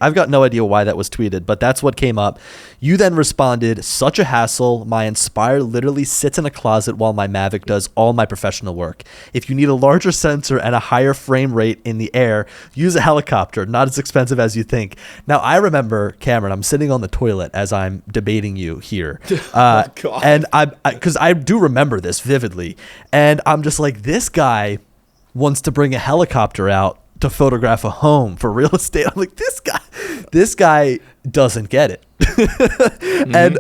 I've got no idea why that was tweeted, but that's what came up. You then responded, such a hassle. My Inspire literally sits in a closet while my Mavic does all my professional work. If you need a larger sensor and a higher frame rate in the air, use a helicopter, not as expensive as you think. Now, I remember, Cameron, I'm sitting on the toilet as I'm debating you here. Oh, God. And because I do remember this vividly. And I'm just like, this guy wants to bring a helicopter out to photograph a home for real estate. I'm like, this guy doesn't get it. And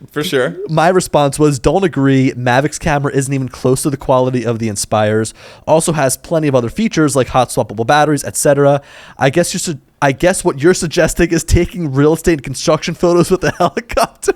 for sure, my response was, don't agree. Mavic's camera isn't even close to the quality of the Inspires. Also has plenty of other features like hot swappable batteries, etc. I guess what you're suggesting is taking real estate and construction photos with a helicopter.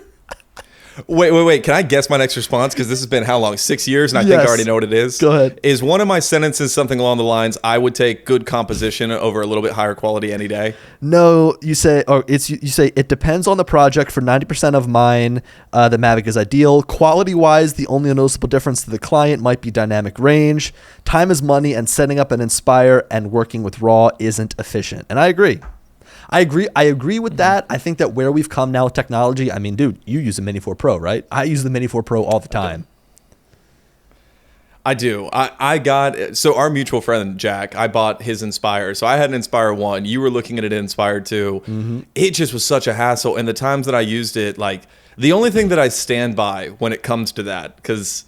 Wait. Can I guess my next response? Because this has been how long? 6 years, and I think I already know what it is. Go ahead. Is one of my sentences something along the lines, I would take good composition over a little bit higher quality any day? No, you say it depends on the project. For 90% of mine, the Mavic is ideal. Quality-wise, the only noticeable difference to the client might be dynamic range. Time is money, and setting up an Inspire and working with RAW isn't efficient. And I agree. I agree with that. I think that where we've come now with technology, I mean, dude, you use a Mini 4 Pro, right? I use the Mini 4 Pro all the time. I do. So our mutual friend, Jack, I bought his Inspire. So I had an Inspire 1. You were looking at an Inspire 2. It just was such a hassle. And the times that I used it, like, the only thing that I stand by when it comes to that, because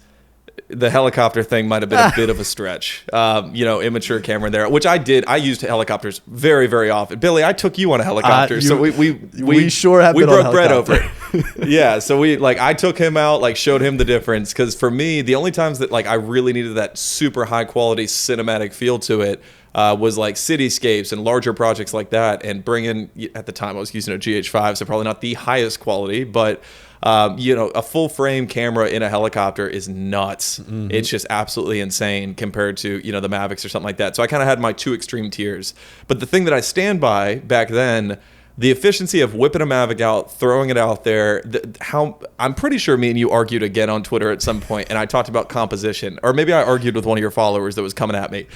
the helicopter thing might have been a bit of a stretch, immature camera there, which I did. I used helicopters very, very often. Billy, I took you on a helicopter, so we sure have. We been broke bread over it. Yeah, so I took him out, showed him the difference, because for me, the only times that I really needed that super high quality cinematic feel to it was like cityscapes and larger projects like that. And bringing, at the time I was using a GH5, so probably not the highest quality, but a full frame camera in a helicopter is nuts. It's just absolutely insane compared to, the Mavics or something like that. So I kind of had my two extreme tiers. But the thing that I stand by back then, the efficiency of whipping a Mavic out, throwing it out there, I'm pretty sure me and you argued again on Twitter at some point, and I talked about composition. Or maybe I argued with one of your followers that was coming at me.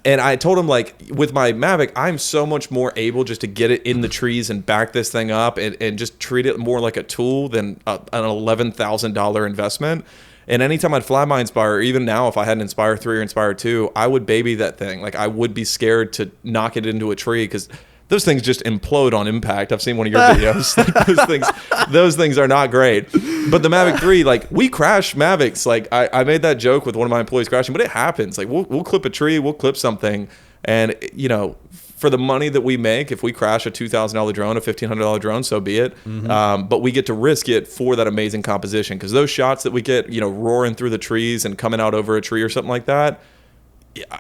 And I told him, with my Mavic, I'm so much more able just to get it in the trees and back this thing up and just treat it more like a tool than an $11,000 investment. And anytime I'd fly my Inspire, or even now if I had an Inspire 3 or Inspire 2, I would baby that thing. I would be scared to knock it into a tree because those things just implode on impact. I've seen one of your videos. Those things are not great. But the Mavic 3, we crash Mavics. I made that joke with one of my employees crashing, but it happens. We'll clip a tree, we'll clip something, and for the money that we make, if we crash a $2,000 drone, a $1,500 drone, so be it. But we get to risk it for that amazing composition, because those shots that we get, roaring through the trees and coming out over a tree or something like that,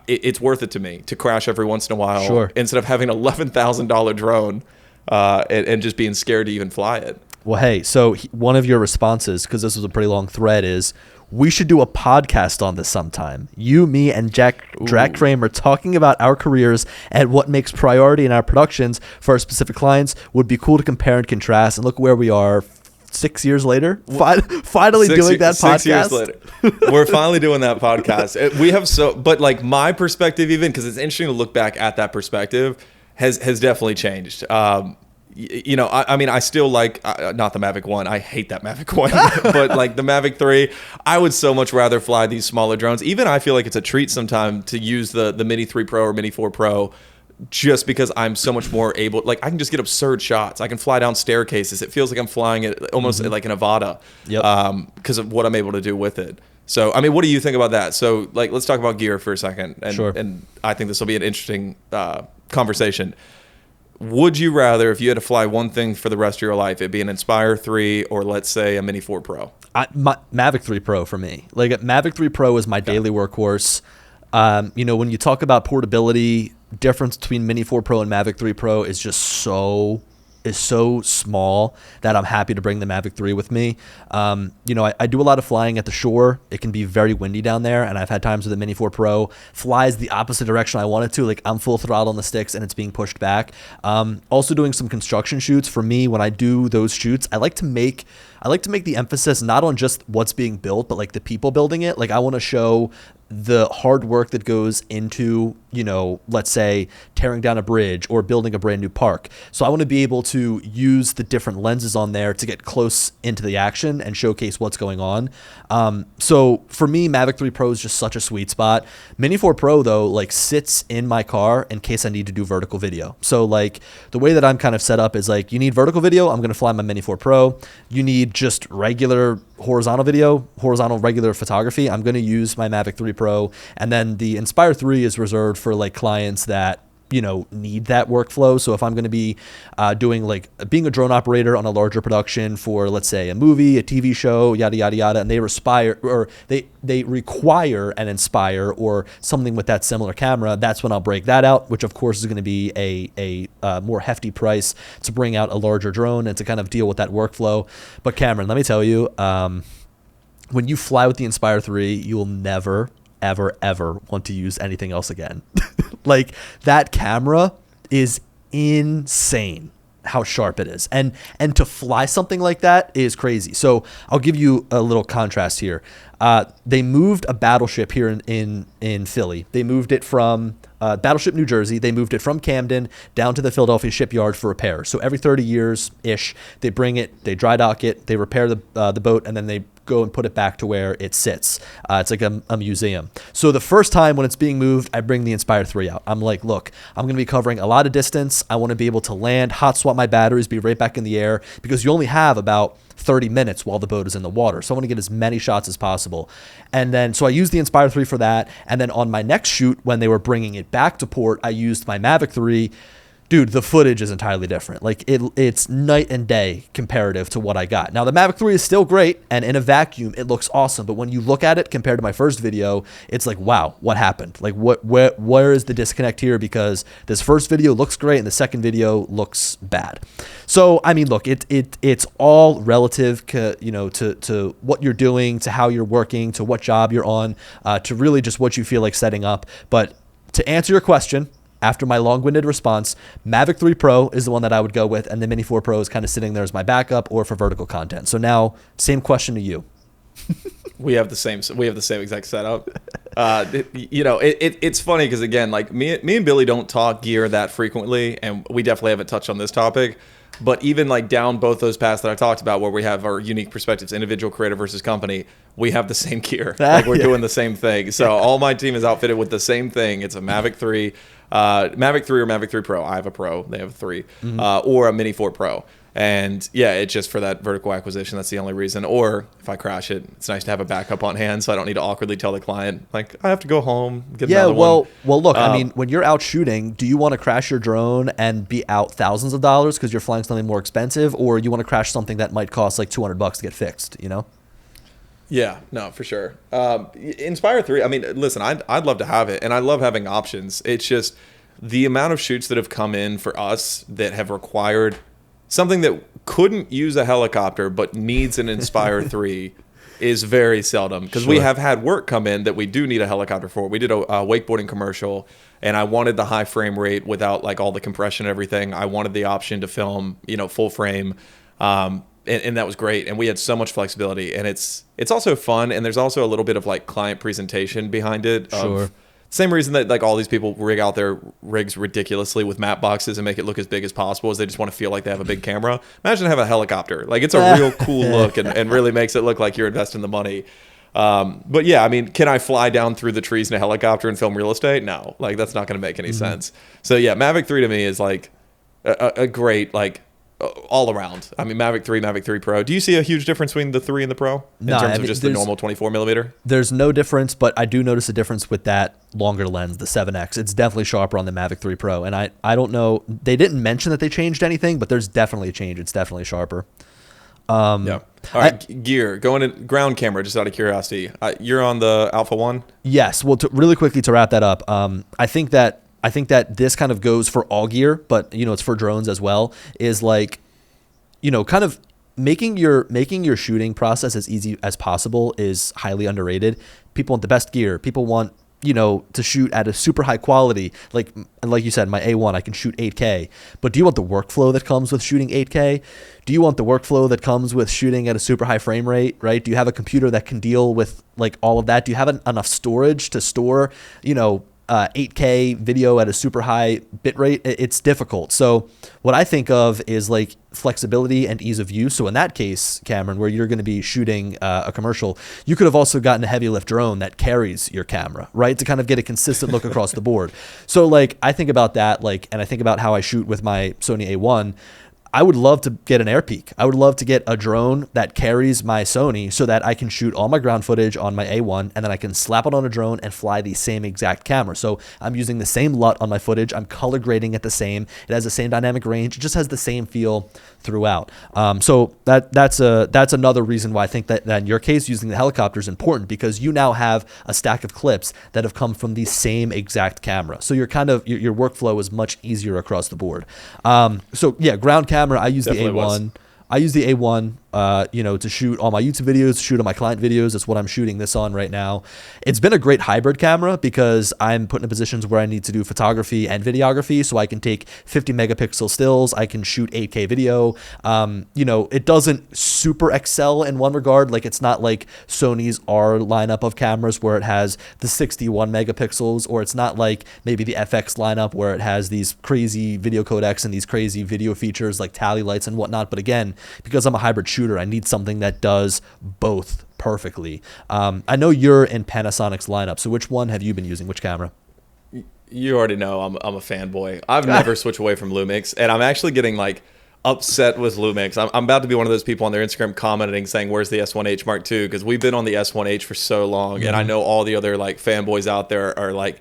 it's worth it to me to crash every once in a while, instead of having an $11,000 drone and just being scared to even fly it. Well, hey, so one of your responses, because this was a pretty long thread, is we should do a podcast on this sometime. You, me, and Jack Kramer talking about our careers and what makes priority in our productions for our specific clients would be cool to compare and contrast. And look where we are 6 years later, finally doing that podcast. 6 years later, we're finally doing that podcast. We have but my perspective, even, because it's interesting to look back at that perspective, has definitely changed. I mean, I still not the Mavic 1. I hate that Mavic 1, but the Mavic 3, I would so much rather fly these smaller drones. Even I feel like it's a treat sometime to use the Mini 3 Pro or Mini 4 Pro just because I'm so much more able, like I can just get absurd shots. I can fly down staircases. It feels like I'm flying it almost like an Avata, because of what I'm able to do with it. So, I mean, what do you think about that? So, like, let's talk about gear for a second. And, Sure. And I think this will be an interesting conversation. Would you rather, if you had to fly one thing for the rest of your life, it be an Inspire 3 or let's say a Mini 4 Pro? Mavic 3 Pro for me. Like Mavic 3 Pro is my daily workhorse. When you talk about portability, difference between Mini 4 Pro and Mavic 3 Pro is just so small that I'm happy to bring the Mavic 3 with me. I do a lot of flying at the shore. It can be very windy down there, and I've had times where the Mini 4 Pro flies the opposite direction I want it to. Like I'm full throttle on the sticks and it's being pushed back. Also doing some construction shoots. For me, when I do those shoots, I like to make the emphasis not on just what's being built, but like the people building it. Like I want to show the hard work that goes into, let's say tearing down a bridge or building a brand new park. So I want to be able to use the different lenses on there to get close into the action and showcase what's going on. So for me, Mavic 3 Pro is just such a sweet spot. Mini 4 Pro though, like sits in my car in case I need to do vertical video. So like the way that I'm kind of set up is like, you need vertical video, I'm going to fly my Mini 4 Pro. You need just regular horizontal video, regular photography, I'm going to use my Mavic 3 Pro. And then the Inspire 3 is reserved for like clients that need that workflow. So if I'm going to be doing like being a drone operator on a larger production for, let's say, a movie, a TV show, yada yada yada, and they require an Inspire or something with that similar camera, that's when I'll break that out, which of course is going to be a more hefty price to bring out a larger drone and to kind of deal with that workflow. But Cameron, let me tell you, when you fly with the Inspire 3, you will never ever want to use anything else again. Like that camera is insane how sharp it is, and to fly something like that is crazy. So I'll give you a little contrast here. They moved a battleship here in Philly. They moved it from Battleship, New Jersey. They moved it from Camden down to the Philadelphia shipyard for repair. So every 30 years ish, they bring it, they dry dock it, they repair the boat, and then they go and put it back to where it sits. It's like a museum. So the first time when it's being moved, I bring the Inspire 3 out. I'm like, look, I'm going to be covering a lot of distance. I want to be able to land, hot swap my batteries, be right back in the air, because you only have about 30 minutes while the boat is in the water. So I want to get as many shots as possible. And then, so I used the Inspire 3 for that. And then on my next shoot, when they were bringing it back to port, I used my Mavic 3. Dude, the footage is entirely different. Like it's night and day comparative to what I got. Now the Mavic 3 is still great, and in a vacuum, it looks awesome. But when you look at it compared to my first video, it's like, wow, what happened? Like where is the disconnect here? Because this first video looks great and the second video looks bad. So, I mean, look, it's all relative, to what you're doing, to how you're working, to what job you're on, to really just what you feel like setting up. But to answer your question, after my long-winded response, Mavic 3 Pro is the one that I would go with, and the Mini 4 Pro is kind of sitting there as my backup or for vertical content. So now, same question to you. We have the same exact setup. It's funny because again, like me and Billy don't talk gear that frequently, and we definitely haven't touched on this topic. But even like down both those paths that I talked about, where we have our unique perspectives, individual creator versus company, we have the same gear. Like we're doing the same thing. So all my team is outfitted with the same thing. It's a Mavic 3, Mavic 3 or Mavic 3 Pro. I have a Pro. They have a 3, or a Mini 4 Pro. And yeah, it's just for that vertical acquisition. That's the only reason. Or if I crash it, it's nice to have a backup on hand, so I don't need to awkwardly tell the client, like, I have to go home, get another one. Well, look, I mean, when you're out shooting, do you want to crash your drone and be out thousands of dollars because you're flying something more expensive, or you want to crash something that might cost like $200 to get fixed, Yeah, no, for sure. Inspire 3, I mean, listen, I'd love to have it, and I love having options. It's just the amount of shoots that have come in for us that have required something that couldn't use a helicopter but needs an Inspire 3 is very seldom, because we have had work come in that we do need a helicopter for. We did a wakeboarding commercial, and I wanted the high frame rate without like all the compression and everything. I wanted the option to film, full frame, and that was great. And we had so much flexibility, and it's also fun, and there's also a little bit of like client presentation behind it. Same reason that like all these people rig out their rigs ridiculously with matte boxes and make it look as big as possible, is they just want to feel like they have a big camera. Imagine having a helicopter. Like it's a real cool look and really makes it look like you're investing the money. But yeah, I mean, can I fly down through the trees in a helicopter and film real estate? No, like that's not going to make any sense. So yeah, Mavic 3 to me is like a great, like, all around. I mean, Mavic 3, Mavic 3 Pro. Do you see a huge difference between the 3 and the Pro in terms of just the normal 24 millimeter? There's no difference, but I do notice a difference with that longer lens, the 7X. It's definitely sharper on the Mavic 3 Pro. And I don't know, they didn't mention that they changed anything, but there's definitely a change. It's definitely sharper. Yeah. All right, gear. Going in ground camera, just out of curiosity. You're on the Alpha 1? Yes. Well, really quickly to wrap that up, I think that this kind of goes for all gear, but it's for drones as well, is like, kind of making your shooting process as easy as possible is highly underrated. People want the best gear. People want, to shoot at a super high quality. Like you said, my A1, I can shoot 8K. But do you want the workflow that comes with shooting 8K? Do you want the workflow that comes with shooting at a super high frame rate, right? Do you have a computer that can deal with like all of that? Do you have enough storage to store, 8K video at a super high bit rate? It's difficult. So what I think of is like flexibility and ease of use. So in that case, Cameron, where you're going to be shooting a commercial, you could have also gotten a heavy lift drone that carries your camera, right? To kind of get a consistent look across the board. So like, I think about that, and I think about how I shoot with my Sony A1. I would love to get an Air Peak. I would love to get a drone that carries my Sony so that I can shoot all my ground footage on my A1 and then I can slap it on a drone and fly the same exact camera. So I'm using the same LUT on my footage. I'm color grading it the same. It has the same dynamic range. It just has the same feel throughout. So that's another reason why I think that in your case, using the helicopter is important, because you now have a stack of clips that have come from the same exact camera. So your workflow is much easier across the board. So yeah, ground camera. I use Definitely the A1. I use the A1, to shoot all my YouTube videos, to shoot all my client videos. That's what I'm shooting this on right now. It's been a great hybrid camera because I'm put in positions where I need to do photography and videography. So I can take 50 megapixel stills. I can shoot 8K video. It doesn't super excel in one regard. Like, it's not like Sony's R lineup of cameras where it has the 61 megapixels, or it's not like maybe the FX lineup where it has these crazy video codecs and these crazy video features like tally lights and whatnot. But again, because I'm a hybrid shooter, I need something that does both perfectly. I know you're in Panasonic's lineup, so which one have you been using? Which camera? You already know I'm a fanboy. I've never switched away from Lumix, and I'm actually getting like upset with Lumix. I'm about to be one of those people on their Instagram commenting saying, "Where's the S1H Mark II?" Because we've been on the S1H for so long, and I know all the other like fanboys out there are like,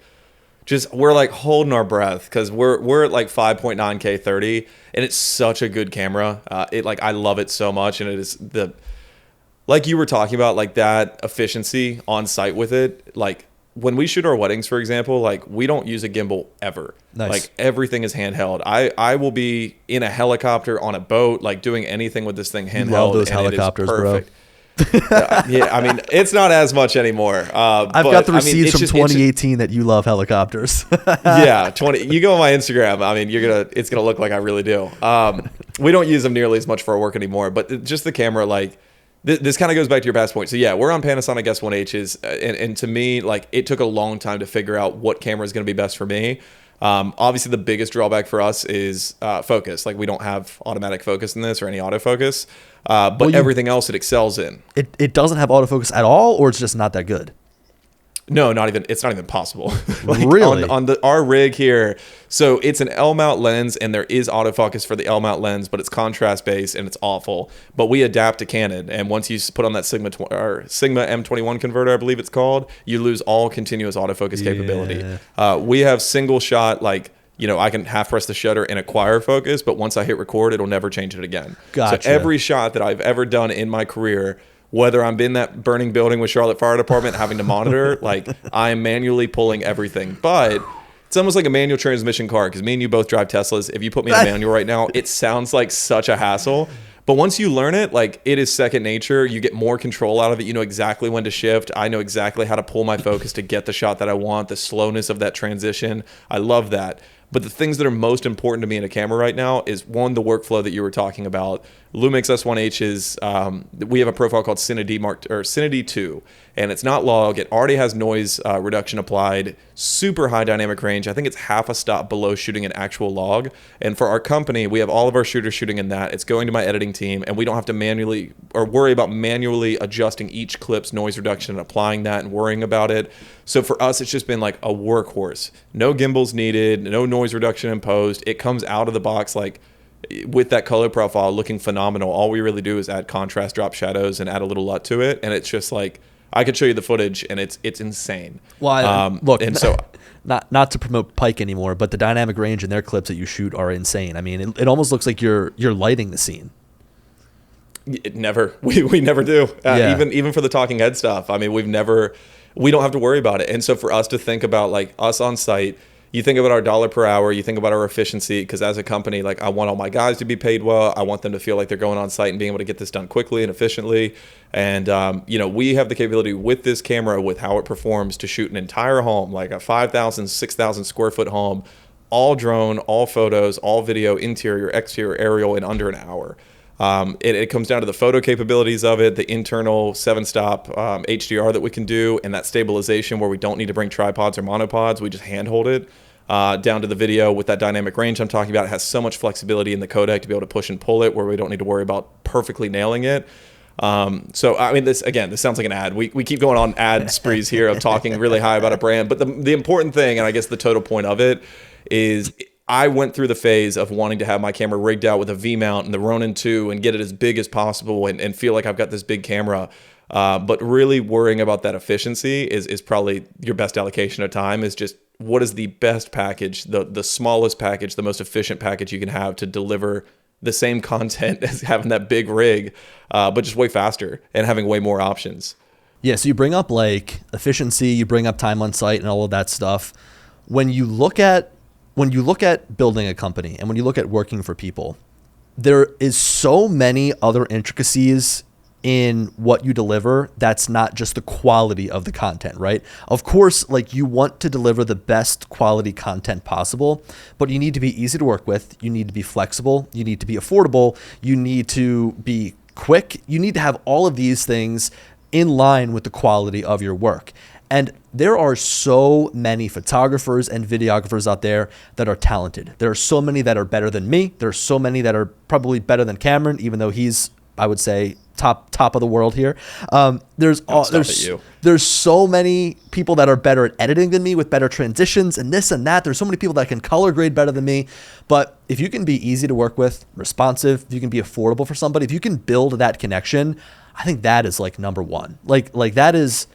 we're like holding our breath because we're at like 5.9K 30, and it's such a good camera. I love it so much, and it is like you were talking about, like that efficiency on site with it. Like when we shoot our weddings, for example, like we don't use a gimbal ever. Nice. Like everything is handheld. I will be in a helicopter, on a boat, like doing anything with this thing handheld. Love those helicopters, bro. Yeah, I mean, it's not as much anymore. I've got the receipts from 2018 that you love helicopters. Yeah, you go on my Instagram. I mean, it's gonna look like I really do. We don't use them nearly as much for our work anymore, but just the camera, like this kind of goes back to your past point. So yeah, we're on Panasonic S1Hs, and to me, like it took a long time to figure out what camera is gonna be best for me. Obviously, the biggest drawback for us is focus. Like we don't have automatic focus in this or any autofocus. But everything else it excels in. It doesn't have autofocus at all, or it's just not that good? No, not even. It's not even possible. Like really? On our rig here, so it's an L mount lens, and there is autofocus for the L mount lens, but it's contrast based and it's awful. But we adapt to Canon, and once you put on that Sigma M21 converter, I believe it's called, you lose all continuous autofocus capability. We have single shot, like, I can half press the shutter and acquire focus, but once I hit record, it'll never change it again. Gotcha. So every shot that I've ever done in my career, whether I'm in that burning building with Charlotte Fire Department having to monitor, like I'm manually pulling everything. But it's almost like a manual transmission car, because me and you both drive Teslas. If you put me in a manual right now, it sounds like such a hassle. But once you learn it, like it is second nature. You get more control out of it. You know exactly when to shift. I know exactly how to pull my focus to get the shot that I want, the slowness of that transition. I love that. But the things that are most important to me in a camera right now is, one, the workflow that you were talking about. Lumix S1H is, we have a profile called Cinity 2, and it's not log. It already has noise reduction applied, super high dynamic range. I think it's half a stop below shooting an actual log. And for our company, we have all of our shooters shooting in that. It's going to my editing team, and we don't have to manually or worry about manually adjusting each clip's noise reduction and applying that and worrying about it. So for us, it's just been like a workhorse. No gimbals needed, no noise reduction in post. It comes out of the box like with that color profile looking phenomenal. All we really do is add contrast, drop shadows, and add a little LUT to it, and it's just like, I could show you the footage, and it's insane. Well, look, and so not to promote Pike anymore, but the dynamic range in their clips that you shoot are insane. I mean, it almost looks like you're lighting the scene. It never, we never do. Even for the talking head stuff. I mean, we don't have to worry about it. And so for us to think about like us on site, you think about our dollar per hour, you think about our efficiency, because as a company, like I want all my guys to be paid well. I want them to feel like they're going on site and being able to get this done quickly and efficiently. And, we have the capability with this camera, with how it performs, to shoot an entire home, like a 5,000, 6,000 square foot home, all drone, all photos, all video, interior, exterior, aerial in under an hour. It comes down to the photo capabilities of it, the internal 7-stop HDR that we can do, and that stabilization where we don't need to bring tripods or monopods. We just handhold it. Down to the video with that dynamic range I'm talking about. It has so much flexibility in the codec to be able to push and pull it where we don't need to worry about perfectly nailing it. So, I mean, this sounds like an ad. We keep going on ad sprees here of talking really high about a brand. But the important thing, and I guess the total point of it, is I went through the phase of wanting to have my camera rigged out with a V-mount and the Ronin 2 and get it as big as possible and feel like I've got this big camera. But really worrying about that efficiency is probably your best allocation of time, is just what is the best package, the smallest package, the most efficient package you can have to deliver the same content as having that big rig, but just way faster and having way more options. Yeah, so you bring up like efficiency, you bring up time on site and all of that stuff. When you look at building a company and when you look at working for people, there is so many other intricacies in what you deliver that's not just the quality of the content, right? Of course, like you want to deliver the best quality content possible, but you need to be easy to work with, you need to be flexible, you need to be affordable, you need to be quick, you need to have all of these things in line with the quality of your work. And there are so many photographers and videographers out there that are talented. There are so many that are better than me. There are so many that are probably better than Cameron, even though he's, I would say, top of the world here. There's so many people that are better at editing than me with better transitions and this and that. There's so many people that can color grade better than me. But if you can be easy to work with, responsive, if you can be affordable for somebody, if you can build that connection, I think that is like number one. Like that is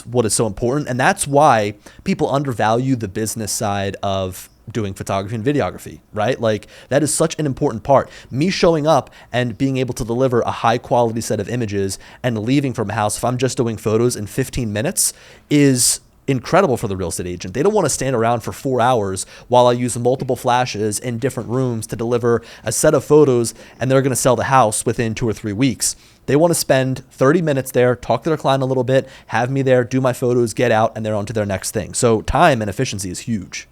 what is so important. And that's why people undervalue the business side of doing photography and videography, right? Like that is such an important part. Me showing up and being able to deliver a high quality set of images and leaving from a house, if I'm just doing photos in 15 minutes, is incredible for the real estate agent. They don't want to stand around for 4 hours while I use multiple flashes in different rooms to deliver a set of photos and they're going to sell the house within 2 or 3 weeks. They want to spend 30 minutes there, talk to their client a little bit, have me there, do my photos, get out, and they're on to their next thing. So time and efficiency is huge.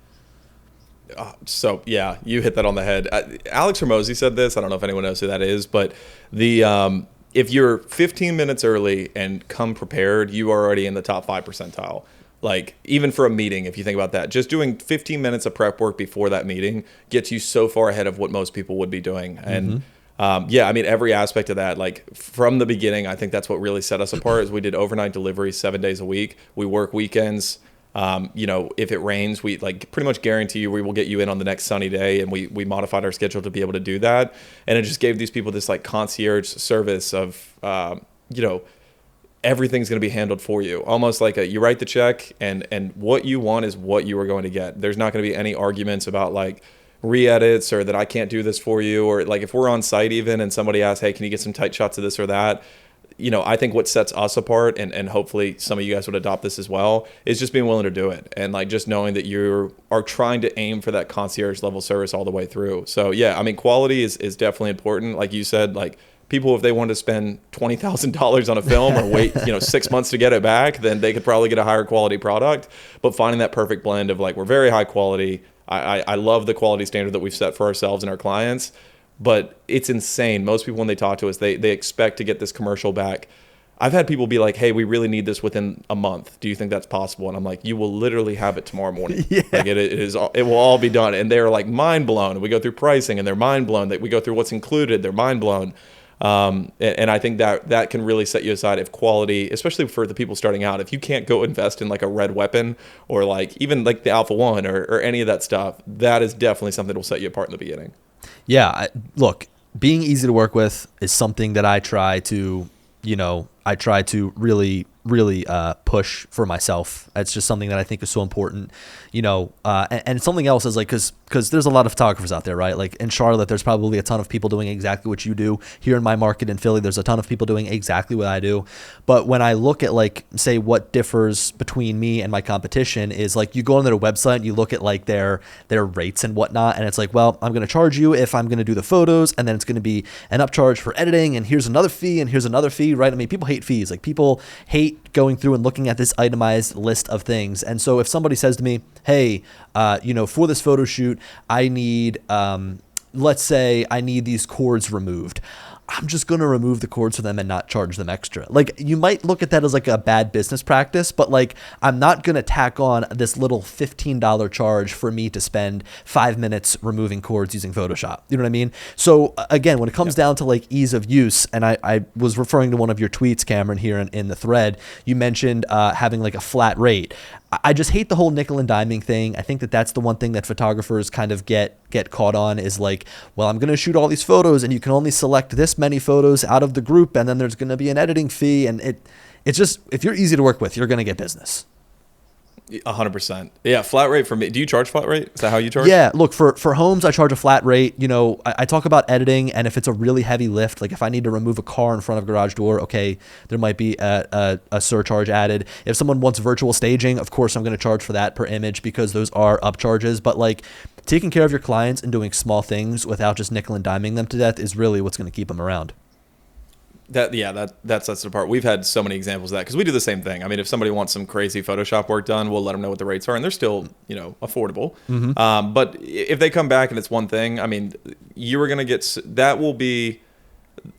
So yeah, you hit that on the head. Alex Hormozy said this. I don't know if anyone knows who that is, but if you're 15 minutes early and come prepared, you are already in the top 5 percentile. Like even for a meeting, if you think about that, just doing 15 minutes of prep work before that meeting gets you so far ahead of what most people would be doing. And I mean, every aspect of that, like from the beginning, I think that's what really set us apart is we did overnight deliveries 7 days a week. We work weekends. If it rains, we like pretty much guarantee you we will get you in on the next sunny day, and we modified our schedule to be able to do that. And it just gave these people this like concierge service of, everything's going to be handled for you. Almost like you write the check and what you want is what you are going to get. There's not going to be any arguments about like re-edits or that I can't do this for you. Or like if we're on site even and somebody asks, hey, can you get some tight shots of this or that? I think what sets us apart, and hopefully some of you guys would adopt this as well, is just being willing to do it. And like just knowing that you are trying to aim for that concierge level service all the way through. So yeah, I mean, quality is definitely important. Like you said, like people, if they wanted to spend $20,000 on a film or wait, 6 months to get it back, then they could probably get a higher quality product. But finding that perfect blend of like, we're very high quality, I love the quality standard that we've set for ourselves and our clients, but it's insane. Most people, when they talk to us, they expect to get this commercial back. I've had people be like, hey, we really need this within a month. Do you think that's possible? And I'm like, you will literally have it tomorrow morning. Yeah. Like it will all be done. And they're like mind blown. And we go through pricing and they're mind blown. We go through what's included. They're mind blown. And I think that can really set you aside if quality, especially for the people starting out, if you can't go invest in like a red weapon or like even like the Alpha 1 or any of that stuff, that is definitely something that will set you apart in the beginning. Yeah. Look, being easy to work with is something that I try to really push for myself. It's just something that I think is so important, and something else is like, because there's a lot of photographers out there, right? Like in Charlotte, there's probably a ton of people doing exactly what you do. Here in my market in Philly, there's a ton of people doing exactly what I do. But when I look at like, say, what differs between me and my competition is like, you go on their website and you look at like their rates and whatnot. And it's like, well, I'm going to charge you if I'm going to do the photos, and then it's going to be an upcharge for editing. And here's another fee and here's another fee, right? I mean, people hate fees. Like people hate going through and looking at this itemized list of things. And so if somebody says to me, hey, for this photo shoot, I need, let's say I need these cords removed, I'm just going to remove the cords for them and not charge them extra. Like you might look at that as like a bad business practice, but like I'm not going to tack on this little $15 charge for me to spend 5 minutes removing cords using Photoshop. You know what I mean? So again, when it comes down to like ease of use, and I was referring to one of your tweets, Cameron, here in the thread, you mentioned having like a flat rate. I just hate the whole nickel and diming thing. I think that's the one thing that photographers kind of get caught on is like, well, I'm going to shoot all these photos and you can only select this many photos out of the group, and then there's going to be an editing fee, and it's just, if you're easy to work with, you're going to get business. 100%. Yeah, flat rate for me. Do you charge flat rate? Is that how you charge? Yeah, look, for homes, I charge a flat rate. I talk about editing, and if it's a really heavy lift, like if I need to remove a car in front of a garage door, okay, there might be a surcharge added. If someone wants virtual staging, of course, I'm going to charge for that per image because those are upcharges. But like taking care of your clients and doing small things without just nickel and diming them to death is really what's going to keep them around. That sets it apart. We've had so many examples of that because we do the same thing. I mean, if somebody wants some crazy Photoshop work done, we'll let them know what the rates are, and they're still, affordable. Mm-hmm. But if they come back and it's one thing, I mean, you are going to get, that will be,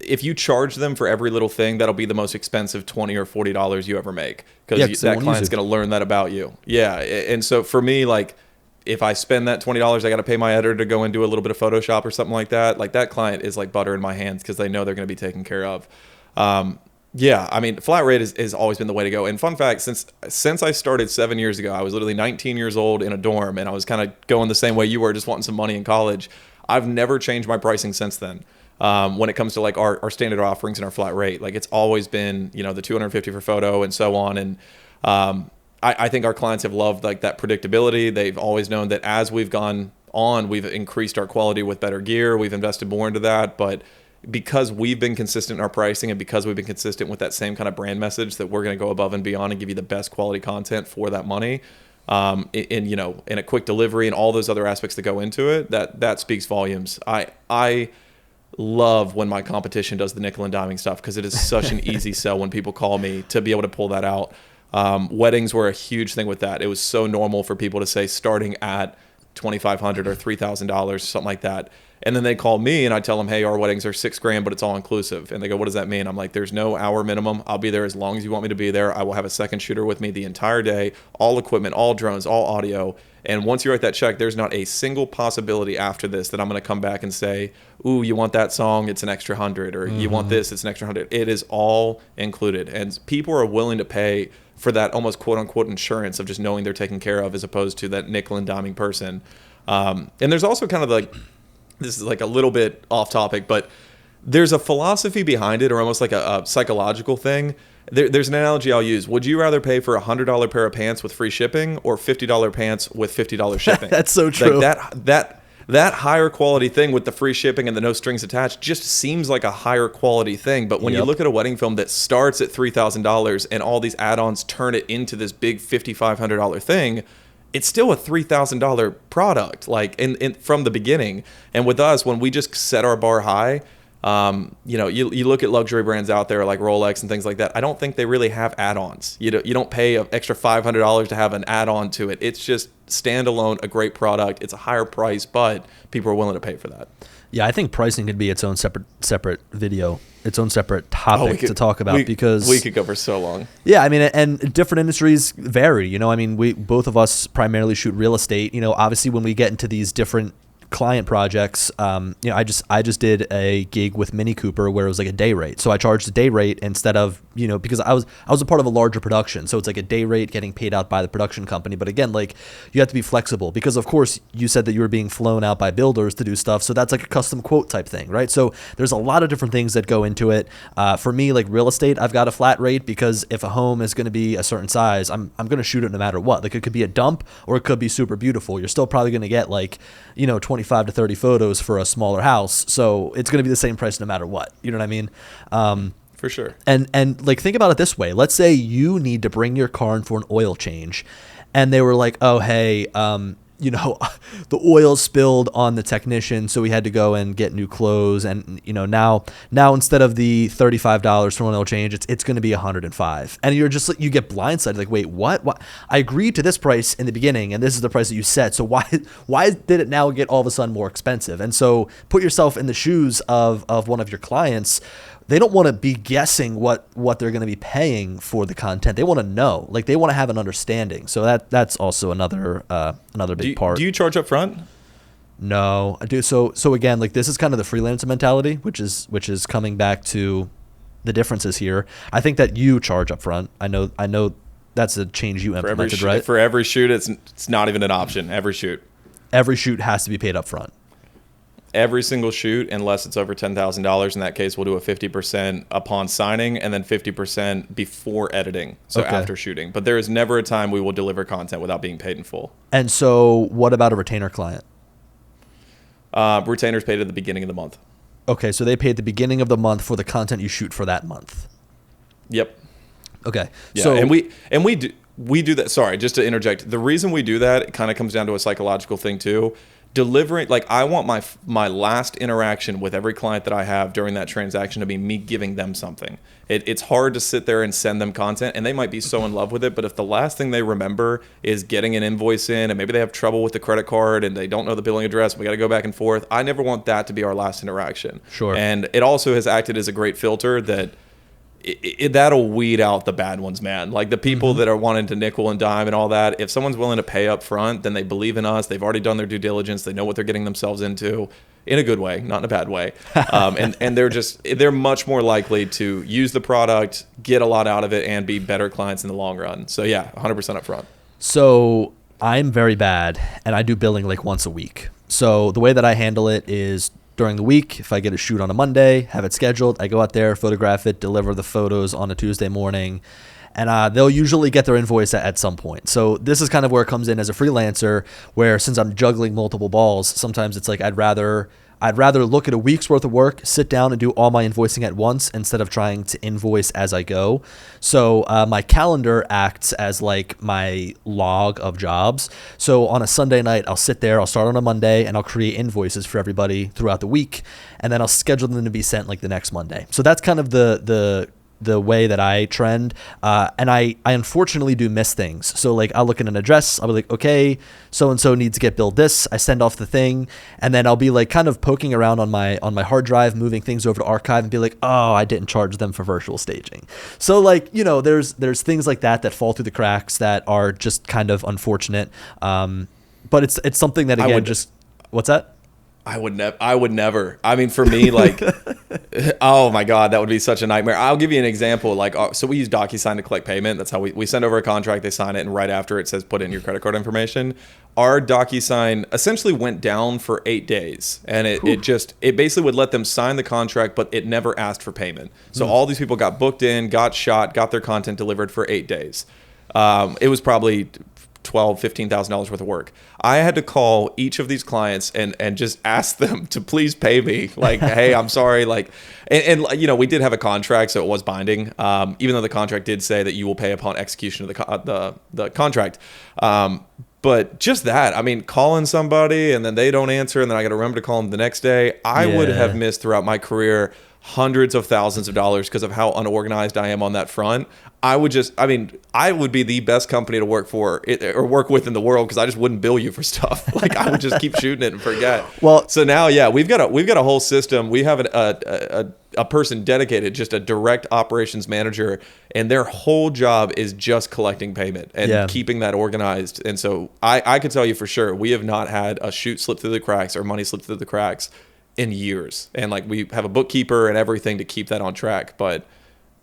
if you charge them for every little thing, that'll be the most expensive $20 or $40 you ever make because that client's going to learn that about you. Yeah. And so for me, like, if I spend that $20, I got to pay my editor to go and do a little bit of Photoshop or something like that. Like that client is like butter in my hands because they know they're going to be taken care of. Yeah, I mean, flat rate has always been the way to go. And fun fact, since I started 7 years ago, I was literally 19 years old in a dorm, and I was kind of going the same way you were, just wanting some money in college. I've never changed my pricing since then. When it comes to like our standard offerings and our flat rate, like it's always been, the $250 for photo and so on. And I think our clients have loved like that predictability. They've always known that as we've gone on, we've increased our quality with better gear. We've invested more into that. But because we've been consistent in our pricing and because we've been consistent with that same kind of brand message that we're going to go above and beyond and give you the best quality content for that money, in a quick delivery and all those other aspects that go into it, that speaks volumes. I love when my competition does the nickel and diming stuff because it is such an easy sell when people call me to be able to pull that out. Weddings were a huge thing with that. It was so normal for people to say starting at $2,500 or $3,000, something like that. And then they call me and I tell them, hey, our weddings are $6,000, but it's all inclusive. And they go, what does that mean? I'm like, there's no hour minimum. I'll be there as long as you want me to be there. I will have a second shooter with me the entire day, all equipment, all drones, all audio. And once you write that check, there's not a single possibility after this that I'm going to come back and say, ooh, you want that song? It's an extra 100, or you want this? It's an extra 100. It is all included. And people are willing to pay for that almost quote unquote insurance of just knowing they're taken care of as opposed to that nickel and diming person. And there's also kind of like, this is like a little bit off topic, but there's a philosophy behind it, or almost like a psychological thing. There's an analogy I'll use. Would you rather pay for a $100 pair of pants with free shipping or $50 pants with $50 shipping? That's so true. Like that higher quality thing with the free shipping and the no strings attached just seems like a higher quality thing. But when you look at a wedding film that starts at $3,000 and all these add-ons turn it into this big $5,500 thing, it's still a $3,000 product, like in from the beginning. And with us, when we just set our bar high, You look at luxury brands out there like Rolex and things like that. I don't think they really have add-ons. You don't pay an extra $500 to have an add-on to it. It's just standalone, a great product. It's a higher price, but people are willing to pay for that. Yeah, I think pricing could be its own separate video, its own separate topic to talk about, because we could go for so long. Yeah, I mean, and different industries vary. I mean, we both of us primarily shoot real estate. Obviously, when we get into these different client projects, I just did a gig with Mini Cooper where it was like a day rate. So I charged a day rate instead of, because I was a part of a larger production. So it's like a day rate getting paid out by the production company. But again, like, you have to be flexible, because of course you said that you were being flown out by builders to do stuff. So that's like a custom quote type thing, right? So there's a lot of different things that go into it. For me, like real estate, I've got a flat rate, because if a home is going to be a certain size, I'm going to shoot it no matter what. Like, it could be a dump or it could be super beautiful. You're still probably going to get like, 25 to 30 photos for a smaller house. So it's going to be the same price no matter what. You know what I mean? For sure. And like, think about it this way. Let's say you need to bring your car in for an oil change, and they were like, oh, hey, the oil spilled on the technician, so we had to go and get new clothes. And, now instead of the $35 for an oil change, it's going to be $105. And you're just like, you get blindsided. Like, wait, what? I agreed to this price in the beginning, and this is the price that you set. So why did it now get all of a sudden more expensive? And so put yourself in the shoes of one of your clients. They don't want to be guessing what they're going to be paying for the content. They want to know, like, they want to have an understanding. So that's also another big part. Do you charge up front? No, I do. So again, like, this is kind of the freelancer mentality, which is coming back to the differences here. I think that you charge up front. I know that's a change you implemented, right? For every shoot, it's not even an option. Every shoot has to be paid up front. Every single shoot, unless it's over $10,000. In that case, we'll do a 50% upon signing, and then 50% before editing, so okay. after shooting. But there is never a time we will deliver content without being paid in full. And so what about a retainer client? Retainers paid at the beginning of the month. Okay, so they pay at the beginning of the month for the content you shoot for that month. Yep. Okay. Yeah, so and we do that. Sorry, just to interject. The reason we do that, it kind of comes down to a psychological thing too. Delivering, like, I want my last interaction with every client that I have during that transaction to be me giving them something. It's hard to sit there and send them content, and they might be so in love with it, but if the last thing they remember is getting an invoice in, and maybe they have trouble with the credit card and they don't know the billing address, we got to go back and forth. I never want that to be our last interaction. Sure. And it also has acted as a great filter that that'll weed out the bad ones, man. Like, the people that are wanting to nickel and dime and all that, if someone's willing to pay up front, then they believe in us. They've already done their due diligence. They know what they're getting themselves into, in a good way, not in a bad way. And they're much more likely to use the product, get a lot out of it, and be better clients in the long run. So yeah, 100% up front. So I'm very bad, and I do billing like once a week. So the way that I handle it is, during the week, if I get a shoot on a Monday, have it scheduled, I go out there, photograph it, deliver the photos on a Tuesday morning, and they'll usually get their invoice at some point. So this is kind of where it comes in as a freelancer, where since I'm juggling multiple balls, sometimes it's like I'd rather look at a week's worth of work, sit down and do all my invoicing at once instead of trying to invoice as I go. So my calendar acts as like my log of jobs. So on a Sunday night, I'll sit there, I'll start on a Monday, and I'll create invoices for everybody throughout the week. And then I'll schedule them to be sent like the next Monday. So that's kind of the way that I trend. And I unfortunately do miss things. So like, I'll look at an address, I'll be like, okay, so-and-so needs to get billed this. I send off the thing, and then I'll be like kind of poking around on my hard drive, moving things over to archive, and be like, oh, I didn't charge them for virtual staging. So like, there's things like that fall through the cracks that are just kind of unfortunate. But it's something that, again, what's that? I would never. I mean, for me, like, oh my God, that would be such a nightmare. I'll give you an example. Like, so we use DocuSign to collect payment. That's how we send over a contract, they sign it, and right after it says put in your credit card information. Our DocuSign essentially went down for 8 days, and it basically would let them sign the contract, but it never asked for payment. So all these people got booked in, got shot, got their content delivered for 8 days. It was probably $15,000 worth of work. I had to call each of these clients and just ask them to please pay me. Like, hey, I'm sorry. Like, and we did have a contract, so it was binding. Even though the contract did say that you will pay upon execution of the contract. But just that, I mean, calling somebody and then they don't answer and then I got to remember to call them the next day. I would have missed throughout my career hundreds of thousands of dollars because of how unorganized I am on that front. I would be the best company to work for or work with in the world because I just wouldn't bill you for stuff. Like I would just keep shooting it and forget. Well, so now, we've got a whole system. We have a person dedicated, just a direct operations manager, and their whole job is just collecting payment and keeping that organized. And so I could tell you for sure, we have not had a shoot slip through the cracks or money slip through the cracks in years. And like we have a bookkeeper and everything to keep that on track. But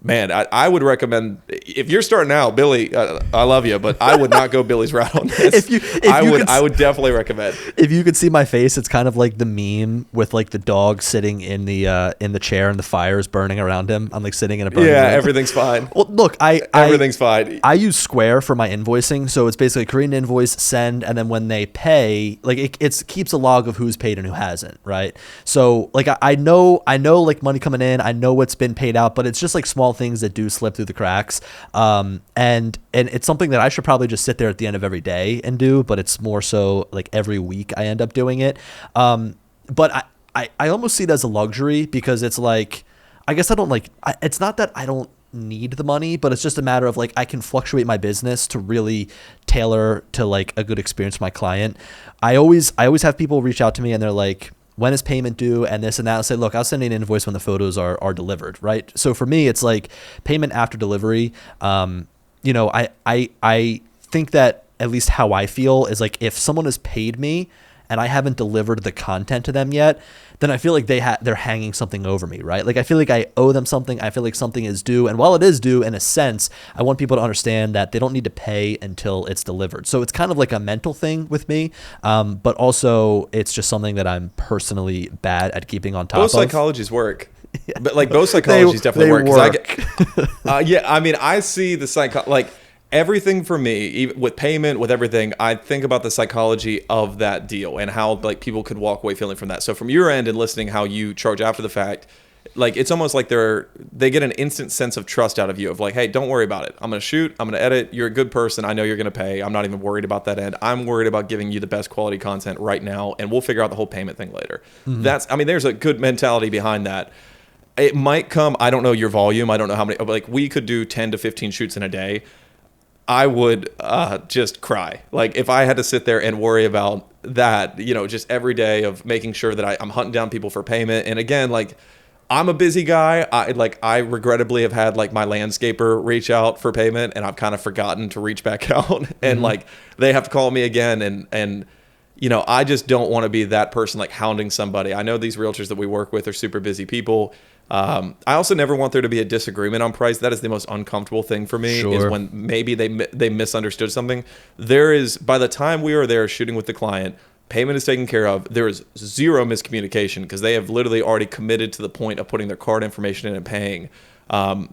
man, I would recommend, if you're starting out, Billy, I love you, but I would not go Billy's route on this. I would definitely recommend. If you could see my face, it's kind of like the meme with like the dog sitting in the chair and the fire is burning around him. I'm like sitting in a burning room. Everything's fine. Well, look, everything's fine. I use Square for my invoicing, so it's basically create an invoice, send, and then when they pay, like it keeps a log of who's paid and who hasn't, right? So like I know like money coming in, I know what's been paid out, but it's just like small things that do slip through the cracks, and it's something that I should probably just sit there at the end of every day and do, but it's more so like every week I end up doing it. But I almost see it as a luxury because it's like, I guess I don't like, it's not that I don't need the money, but it's just a matter of like I can fluctuate my business to really tailor to like a good experience for my client. I always have people reach out to me and they're like, when is payment due and this and that. I'll say, look, I'll send you an invoice when the photos are delivered, right? So for me, it's like payment after delivery. I think that at least how I feel is like if someone has paid me and I haven't delivered the content to them yet, then I feel like they're hanging something over me, right? Like I feel like I owe them something. I feel like something is due. And while it is due in a sense, I want people to understand that they don't need to pay until it's delivered. So it's kind of like a mental thing with me. But also it's just something that I'm personally bad at keeping on top of. Both psychologies work. But like both psychologies definitely work. I see the everything for me, even with payment, with everything, I think about the psychology of that deal and how like people could walk away feeling from that. So from your end and listening how you charge after the fact, like it's almost like they get an instant sense of trust out of you of like, hey, don't worry about it. I'm going to shoot. I'm going to edit. You're a good person. I know you're going to pay. I'm not even worried about that end. I'm worried about giving you the best quality content right now, and we'll figure out the whole payment thing later. Mm-hmm. There's a good mentality behind that. It might come, I don't know your volume. I don't know how many, like we could do 10 to 15 shoots in a day. I would just cry. Like if I had to sit there and worry about that, just every day of making sure that I'm hunting down people for payment. And again, like I'm a busy guy. I regrettably have had like my landscaper reach out for payment and I've kind of forgotten to reach back out and like they have to call me again. And I just don't want to be that person like hounding somebody. I know these realtors that we work with are super busy people. I also never want there to be a disagreement on price. That is the most uncomfortable thing for me is when maybe they misunderstood something. By the time we are there shooting with the client, payment is taken care of. There is zero miscommunication because they have literally already committed to the point of putting their card information in and paying.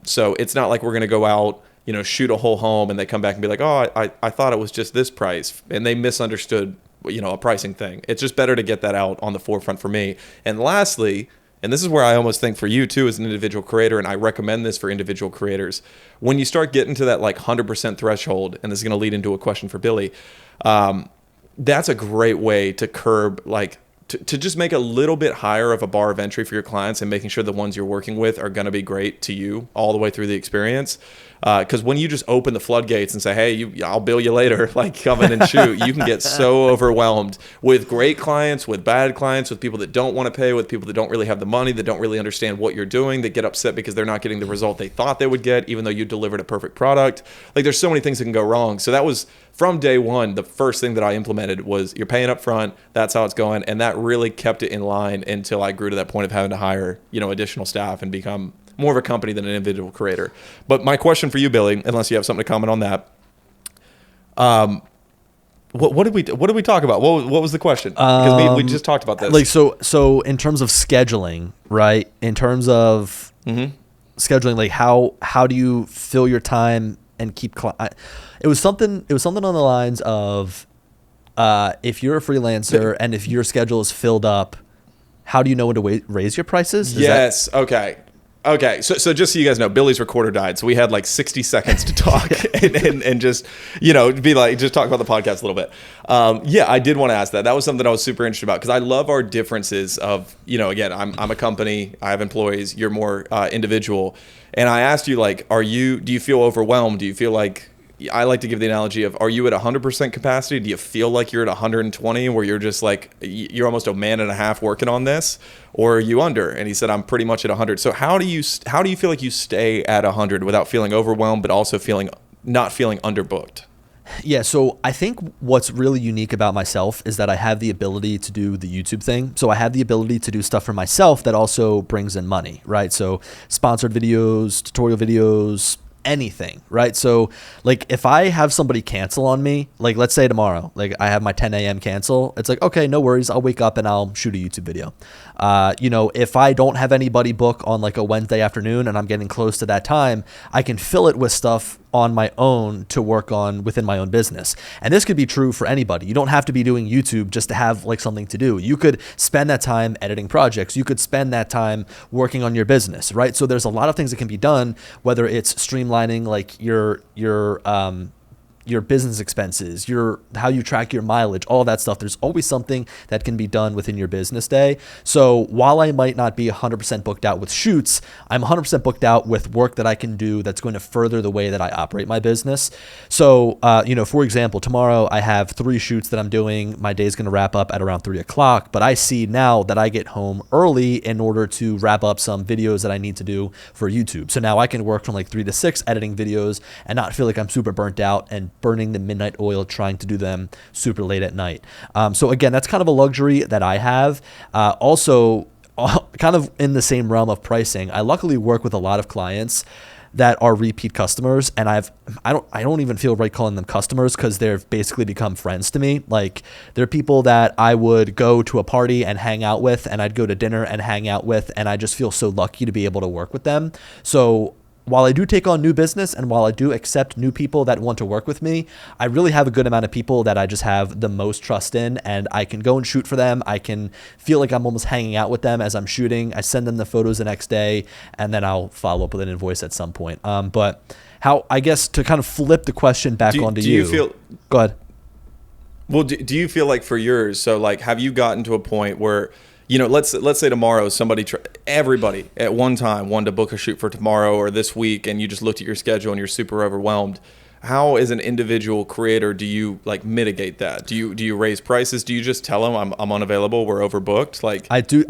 So it's not like we're going to go out, shoot a whole home and they come back and be like, oh, I thought it was just this price. And they misunderstood, a pricing thing. It's just better to get that out on the forefront for me. And lastly, and this is where I almost think for you too as an individual creator, and I recommend this for individual creators, when you start getting to that like 100% threshold, and this is going to lead into a question for Billy, that's a great way to curb to just make a little bit higher of a bar of entry for your clients and making sure the ones you're working with are going to be great to you all the way through the experience. Because when you just open the floodgates and say, hey, I'll bill you later, like come in and shoot, you can get so overwhelmed with great clients, with bad clients, with people that don't want to pay, with people that don't really have the money, that don't really understand what you're doing, that get upset because they're not getting the result they thought they would get, even though you delivered a perfect product. Like there's so many things that can go wrong. So that was from day one, the first thing that I implemented was you're paying up front. That's how it's going. And that really kept it in line until I grew to that point of having to hire, additional staff and become more of a company than an individual creator. But my question for you, Billy, unless you have something to comment on that, what did we talk about? What was the question? Because we just talked about this. Like so in terms of scheduling, right? In terms of scheduling, like how do you fill your time and keep? It was something on the lines of if you're a freelancer and if your schedule is filled up, how do you know when to raise your prices? Okay. Okay, so just so you guys know, Billy's recorder died, so we had like 60 seconds to talk and just, be like, just talk about the podcast a little bit. Yeah, I did want to ask that. That was something I was super interested about because I love our differences of, again, I'm a company, I have employees, you're more individual. And I asked you, like, do you feel overwhelmed? Do you feel like, I like to give the analogy of, are you at 100% capacity? Do you feel like you're at 120 where you're just like, you're almost a man and a half working on this? Or are you under? And he said, I'm pretty much at 100. So how do you feel like you stay at 100 without feeling overwhelmed, but also not feeling underbooked? Yeah, so I think what's really unique about myself is that I have the ability to do the YouTube thing. So I have the ability to do stuff for myself that also brings in money, right? So sponsored videos, tutorial videos, anything, right? So like if I have somebody cancel on me, like let's say tomorrow, like I have my 10 a.m. cancel, it's like, okay, no worries. I'll wake up and I'll shoot a YouTube video. If I don't have anybody book on like a Wednesday afternoon and I'm getting close to that time, I can fill it with stuff on my own to work on within my own business. And this could be true for anybody. You don't have to be doing YouTube just to have like something to do. You could spend that time editing projects. You could spend that time working on your business, right? So there's a lot of things that can be done, whether it's streamlining like your business expenses, how you track your mileage, all that stuff. There's always something that can be done within your business day. So while I might not be 100% booked out with shoots, I'm 100% booked out with work that I can do that's going to further the way that I operate my business. So, for example, tomorrow I have 3 shoots that I'm doing. My day's going to wrap up at around 3 o'clock, but I see now that I get home early in order to wrap up some videos that I need to do for YouTube. So now I can work from like 3 to 6 editing videos and not feel like I'm super burnt out and burning the midnight oil trying to do them super late at night. So again, that's kind of a luxury that I have. Also, kind of in the same realm of pricing, I luckily work with a lot of clients that are repeat customers, and I don't even feel right calling them customers because they've basically become friends to me. Like they're people that I would go to a party and hang out with, and I'd go to dinner and hang out with, and I just feel so lucky to be able to work with them. So while I do take on new business and while I do accept new people that want to work with me, I really have a good amount of people that I just have the most trust in, and I can go and shoot for them. I can feel like I'm almost hanging out with them as I'm shooting. I send them the photos the next day, and then I'll follow up with an invoice at some point. But how, I guess, to kind of flip the question back onto you. Go ahead. Well, do you feel like for yours, so like have you gotten to a point where, let's say tomorrow everybody at one time wanted to book a shoot for tomorrow or this week, and you just looked at your schedule and you're super overwhelmed. How, as an individual creator, do you like mitigate that? Do you raise prices? Do you just tell them I'm unavailable, we're overbooked? Like I do.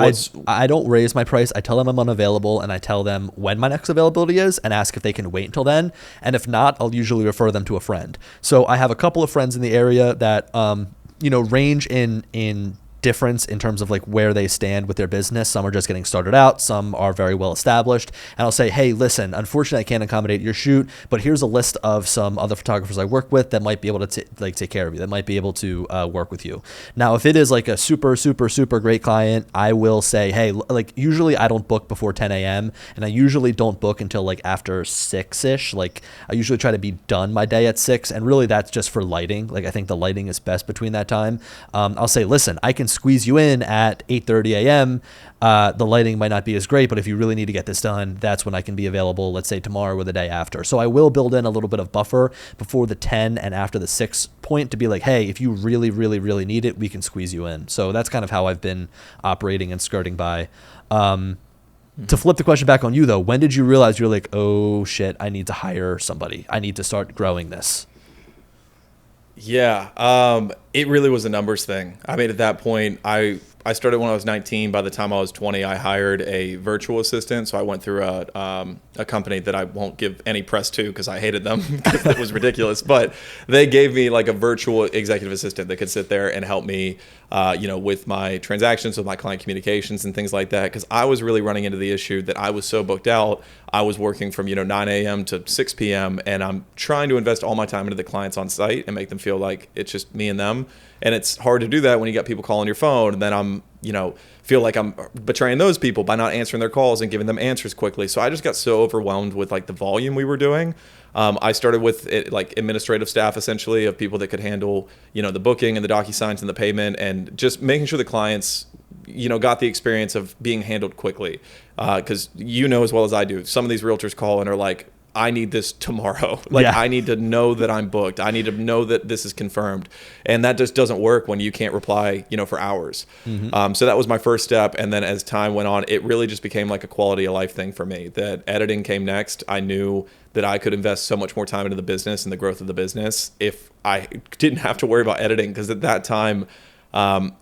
I don't raise my price. I tell them I'm unavailable, and I tell them when my next availability is, and ask if they can wait until then. And if not, I'll usually refer them to a friend. So I have a couple of friends in the area that range in difference in terms of like where they stand with their business. Some are just getting started out, some are very well established, and I'll say, hey, listen, unfortunately I can't accommodate your shoot, but here's a list of some other photographers I work with that might be able to take care of you, that might be able to work with you. Now if it is like a super great client, I will say, hey, like usually I don't book before 10 a.m. and I usually don't book until like after 6ish. Like I usually try to be done my day at 6, and really that's just for lighting. Like I think the lighting is best between that time. I'll say, listen, I can squeeze you in at 8:30 a.m. The lighting might not be as great, but if you really need to get this done, that's when I can be available, let's say tomorrow or the day after. So I will build in a little bit of buffer before the 10 and after the 6 point to be like, hey, if you really need it, we can squeeze you in. So that's kind of how I've been operating and skirting by. To flip the question back on you though, when did you realize you're like, oh shit, I need to hire somebody, I need to start growing this? Yeah, it really was a numbers thing. I mean, at that point, I started when I was 19. By the time I was 20, I hired a virtual assistant. So I went through a company that I won't give any press to because I hated them because it was ridiculous. But they gave me like a virtual executive assistant that could sit there and help me, with my transactions, with my client communications and things like that. Because I was really running into the issue that I was so booked out. I was working from 9 a.m. to 6 p.m. and I'm trying to invest all my time into the clients on site and make them feel like it's just me and them. And it's hard to do that when you got people calling your phone, and then I'm, feel like I'm betraying those people by not answering their calls and giving them answers quickly. So I just got so overwhelmed with like the volume we were doing. I started with like administrative staff, essentially, of people that could handle, the booking and the DocuSigns and the payment, and just making sure the clients, got the experience of being handled quickly. Because as well as I do, some of these realtors call and are like, I need this tomorrow. I need to know that I'm booked. I need to know that this is confirmed. And that just doesn't work when you can't reply, for hours. So that was my first step. And then as time went on, it really just became like a quality of life thing for me, that editing came next. I knew that I could invest so much more time into the business and the growth of the business if I didn't have to worry about editing. Because at that time,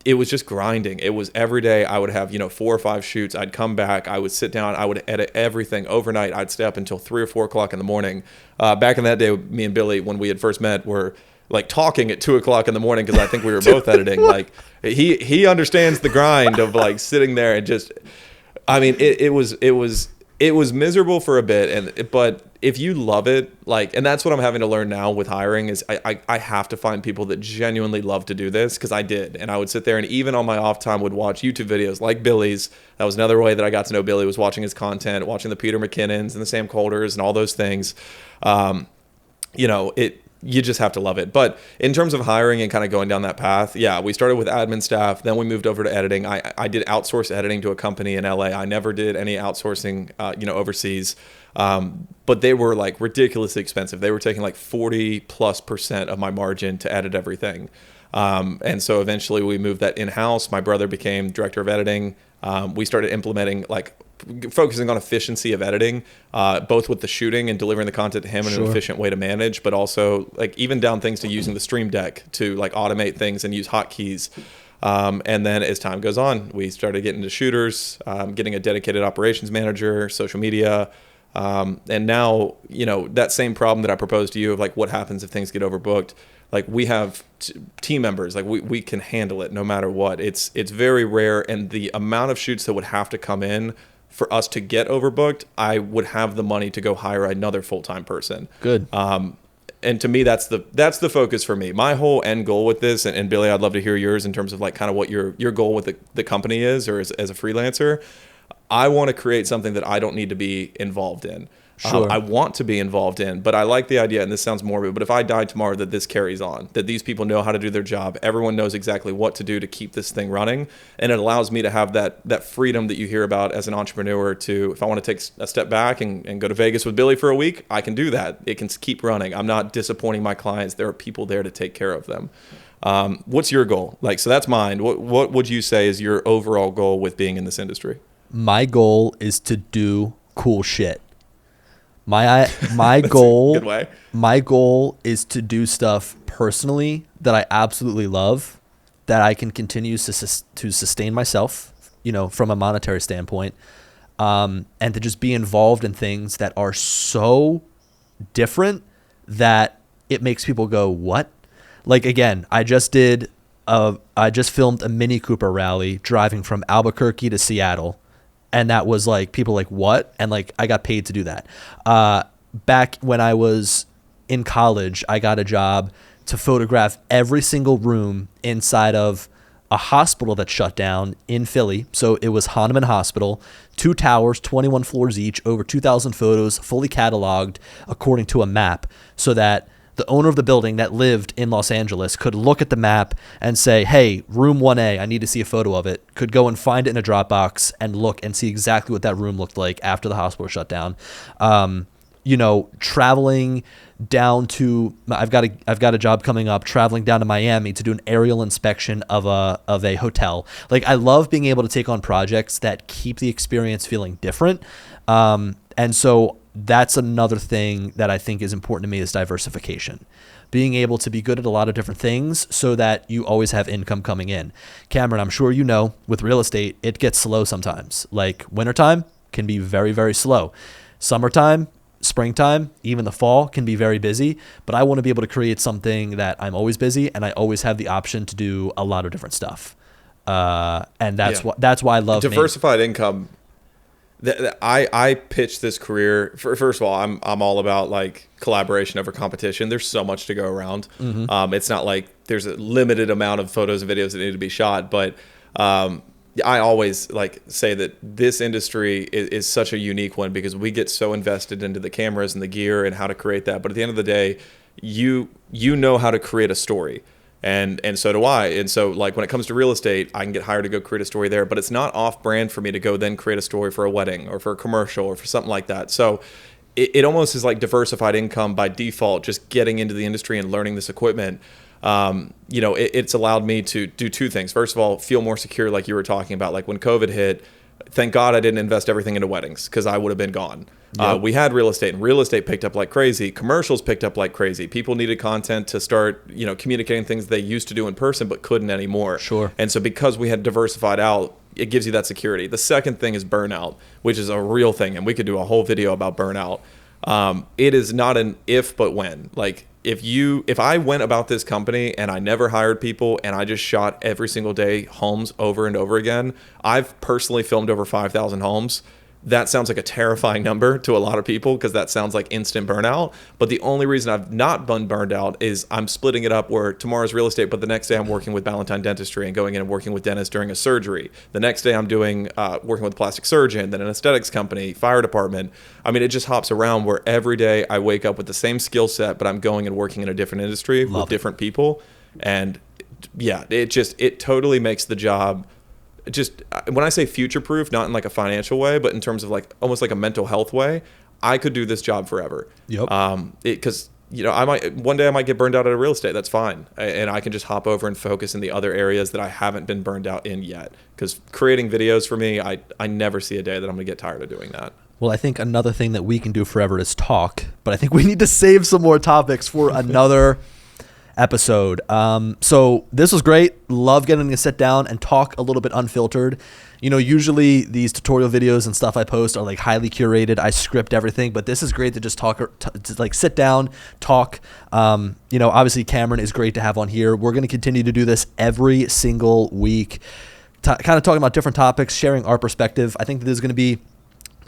it was just grinding. It was every day I would have, 4 or 5 shoots. I'd come back, I would sit down, I would edit everything overnight. I'd stay up until 3 or 4 o'clock in the morning. Back in that day, me and Billy, when we had first met, were like talking at 2 o'clock in the morning because I think we were both editing. Like he understands the grind of like sitting there and just, I mean, it was miserable for a bit, but if you love it, and that's what I'm having to learn now with hiring is I have to find people that genuinely love to do this, because I did. And I would sit there and even on my off time would watch YouTube videos like Billy's. That was another way that I got to know Billy, was watching his content, watching the Peter McKinnons and the Sam Coulters and all those things. You just have to love it. But in terms of hiring and kind of going down that path, we started with admin staff. Then we moved over to editing. I did outsource editing to a company in LA. I never did any outsourcing, overseas. But they were like ridiculously expensive. They were taking like 40+% of my margin to edit everything. And so eventually we moved that in-house. My brother became director of editing. We started implementing focusing on efficiency of editing, both with the shooting and delivering the content to him in an efficient way to manage, but also even down things to using the Stream Deck to automate things and use hotkeys. And then as time goes on, we started getting to shooters, getting a dedicated operations manager, social media. And now, that same problem that I proposed to you of what happens if things get overbooked, we have team members, we can handle it no matter what. It's very rare. And the amount of shoots that would have to come in for us to get overbooked, I would have the money to go hire another full-time person. Good. And to me, that's the focus for me. My whole end goal with this, and Billy, I'd love to hear yours in terms of kind of what your goal with the company is, or as a freelancer. I want to create something that I don't need to be involved in. I want to be involved in, but I like the idea, and this sounds morbid, but if I die tomorrow, that this carries on, that these people know how to do their job. Everyone knows exactly what to do to keep this thing running. And it allows me to have that freedom that you hear about as an entrepreneur to, if I want to take a step back and go to Vegas with Billy for a week, I can do that. It can keep running. I'm not disappointing my clients. There are people there to take care of them. What's your goal? So that's mine. What would you say is your overall goal with being in this industry? My goal is to do cool shit. My goal, good way. My goal is to do stuff personally that I absolutely love, that I can continue to sustain myself, from a monetary standpoint, and to just be involved in things that are so different that it makes people go, what? Again, I just filmed a Mini Cooper rally driving from Albuquerque to Seattle. And that was people what? And I got paid to do that. Back when I was in college, I got a job to photograph every single room inside of a hospital that shut down in Philly. So it was Hahnemann Hospital, 2 towers, 21 floors each, over 2,000 photos, fully cataloged according to a map, so that the owner of the building that lived in Los Angeles could look at the map and say, hey, room 1A, I need to see a photo of it. Could go and find it in a Dropbox and look and see exactly what that room looked like after the hospital shut down. Traveling down to, I've got a job coming up, traveling down to Miami to do an aerial inspection of a hotel. I love being able to take on projects that keep the experience feeling different. And so that's another thing that I think is important to me, is diversification. Being able to be good at a lot of different things so that you always have income coming in. Cameron, I'm sure with real estate, it gets slow sometimes. Wintertime can be very, very slow. Summertime, springtime, even the fall can be very busy, but I want to be able to create something that I'm always busy and I always have the option to do a lot of different stuff. And that's why I love diversified income. I pitched this career first of all, I'm all about collaboration over competition. There's so much to go around. Mm-hmm. It's not like there's a limited amount of photos and videos that need to be shot, but I always say that this industry is such a unique one because we get so invested into the cameras and the gear and how to create that. But at the end of the day, you know how to create a story. And so do I. And so like when it comes to real estate, I can get hired to go create a story there, but it's not off brand for me to go then create a story for a wedding or for a commercial or for something like that. So it almost is like diversified income by default, just getting into the industry and learning this equipment. It's allowed me to do two things. First of all, feel more secure, like you were talking about. Like when COVID hit, thank God I didn't invest everything into weddings because I would have been gone. Yep. We had real estate, and real estate picked up like crazy. Commercials picked up like crazy. People needed content to start, communicating things they used to do in person but couldn't anymore. Sure. And so because we had diversified out, it gives you that security. The second thing is burnout, which is a real thing, and we could do a whole video about burnout. It is not an if but when. Like if I went about this company and I never hired people and I just shot every single day homes over and over again, I've personally filmed over 5,000 homes. That sounds like a terrifying number to a lot of people because that sounds like instant burnout. But the only reason I've not been burned out is I'm splitting it up where tomorrow's real estate, but the next day I'm working with Ballantyne Dentistry and going in and working with dentists during a surgery. The next day I'm doing working with a plastic surgeon, then an aesthetics company, fire department. I mean, it just hops around where every day I wake up with the same skill set, but I'm going and working in a different industry with different people. And yeah, it totally makes the job just, when I say future-proof, not in like a financial way, but in terms of like almost like a mental health way, I could do this job forever. Yep. Because one day I might get burned out at real estate. That's fine, and I can just hop over and focus in the other areas that I haven't been burned out in yet. Because creating videos for me, I never see a day that I'm gonna get tired of doing that. Well, I think another thing that we can do forever is talk, but I think we need to save some more topics for another episode. So this was great. Love getting to sit down and talk a little bit unfiltered. Usually these tutorial videos and stuff I post are like highly curated. I script everything, but this is great to just talk, to like sit down, talk. Obviously Cameron is great to have on here. We're going to continue to do this every single week, kind of talking about different topics, sharing our perspective. I think that this is going to be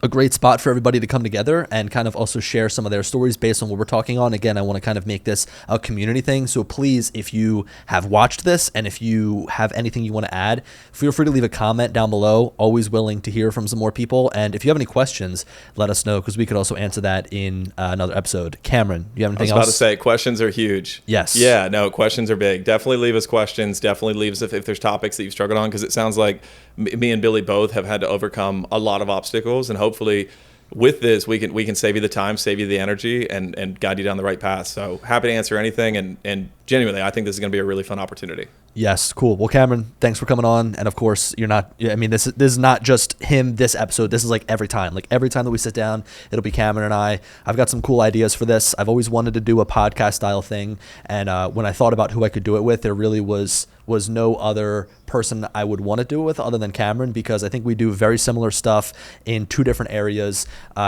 a great spot for everybody to come together and kind of also share some of their stories based on what we're talking on. Again, I want to kind of make this a community thing. So please, if you have watched this and if you have anything you want to add, feel free to leave a comment down below. Always willing to hear from some more people. And if you have any questions, let us know because we could also answer that in another episode. Cameron, do you have anything else? I was about to say, questions are huge. Yes. Yeah, no, questions are big. Definitely leave us questions. Definitely leave us if there's topics that you've struggled on, because it sounds like me and Billy both have had to overcome a lot of obstacles, and hopefully with this we can save you the time, save you the energy, and guide you down the right path. So happy to answer anything, and genuinely I think this is going to be a really fun opportunity. Yes, cool. Well, Cameron, thanks for coming on. And of course, this is not just him this episode. This is like every time. Like every time that we sit down, it'll be Cameron and I. I've got some cool ideas for this. I've always wanted to do a podcast style thing. And when I thought about who I could do it with, there really was no other person I would want to do it with other than Cameron, because I think we do very similar stuff in two different areas.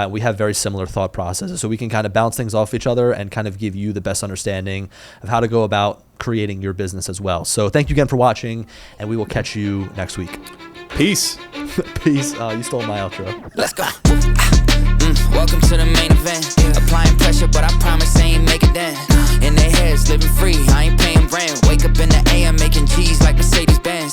We have very similar thought processes. So we can kind of bounce things off each other and kind of give you the best understanding of how to go about creating your business as well. So thank you again for watching, and we will catch you next week. Peace. Peace. You stole my outro. Let's go. Welcome to the main event. Applying pressure, but I promise I ain't make it then. In their heads, living free, I ain't paying rent. Wake up in the AM, making G's like Mercedes Benz.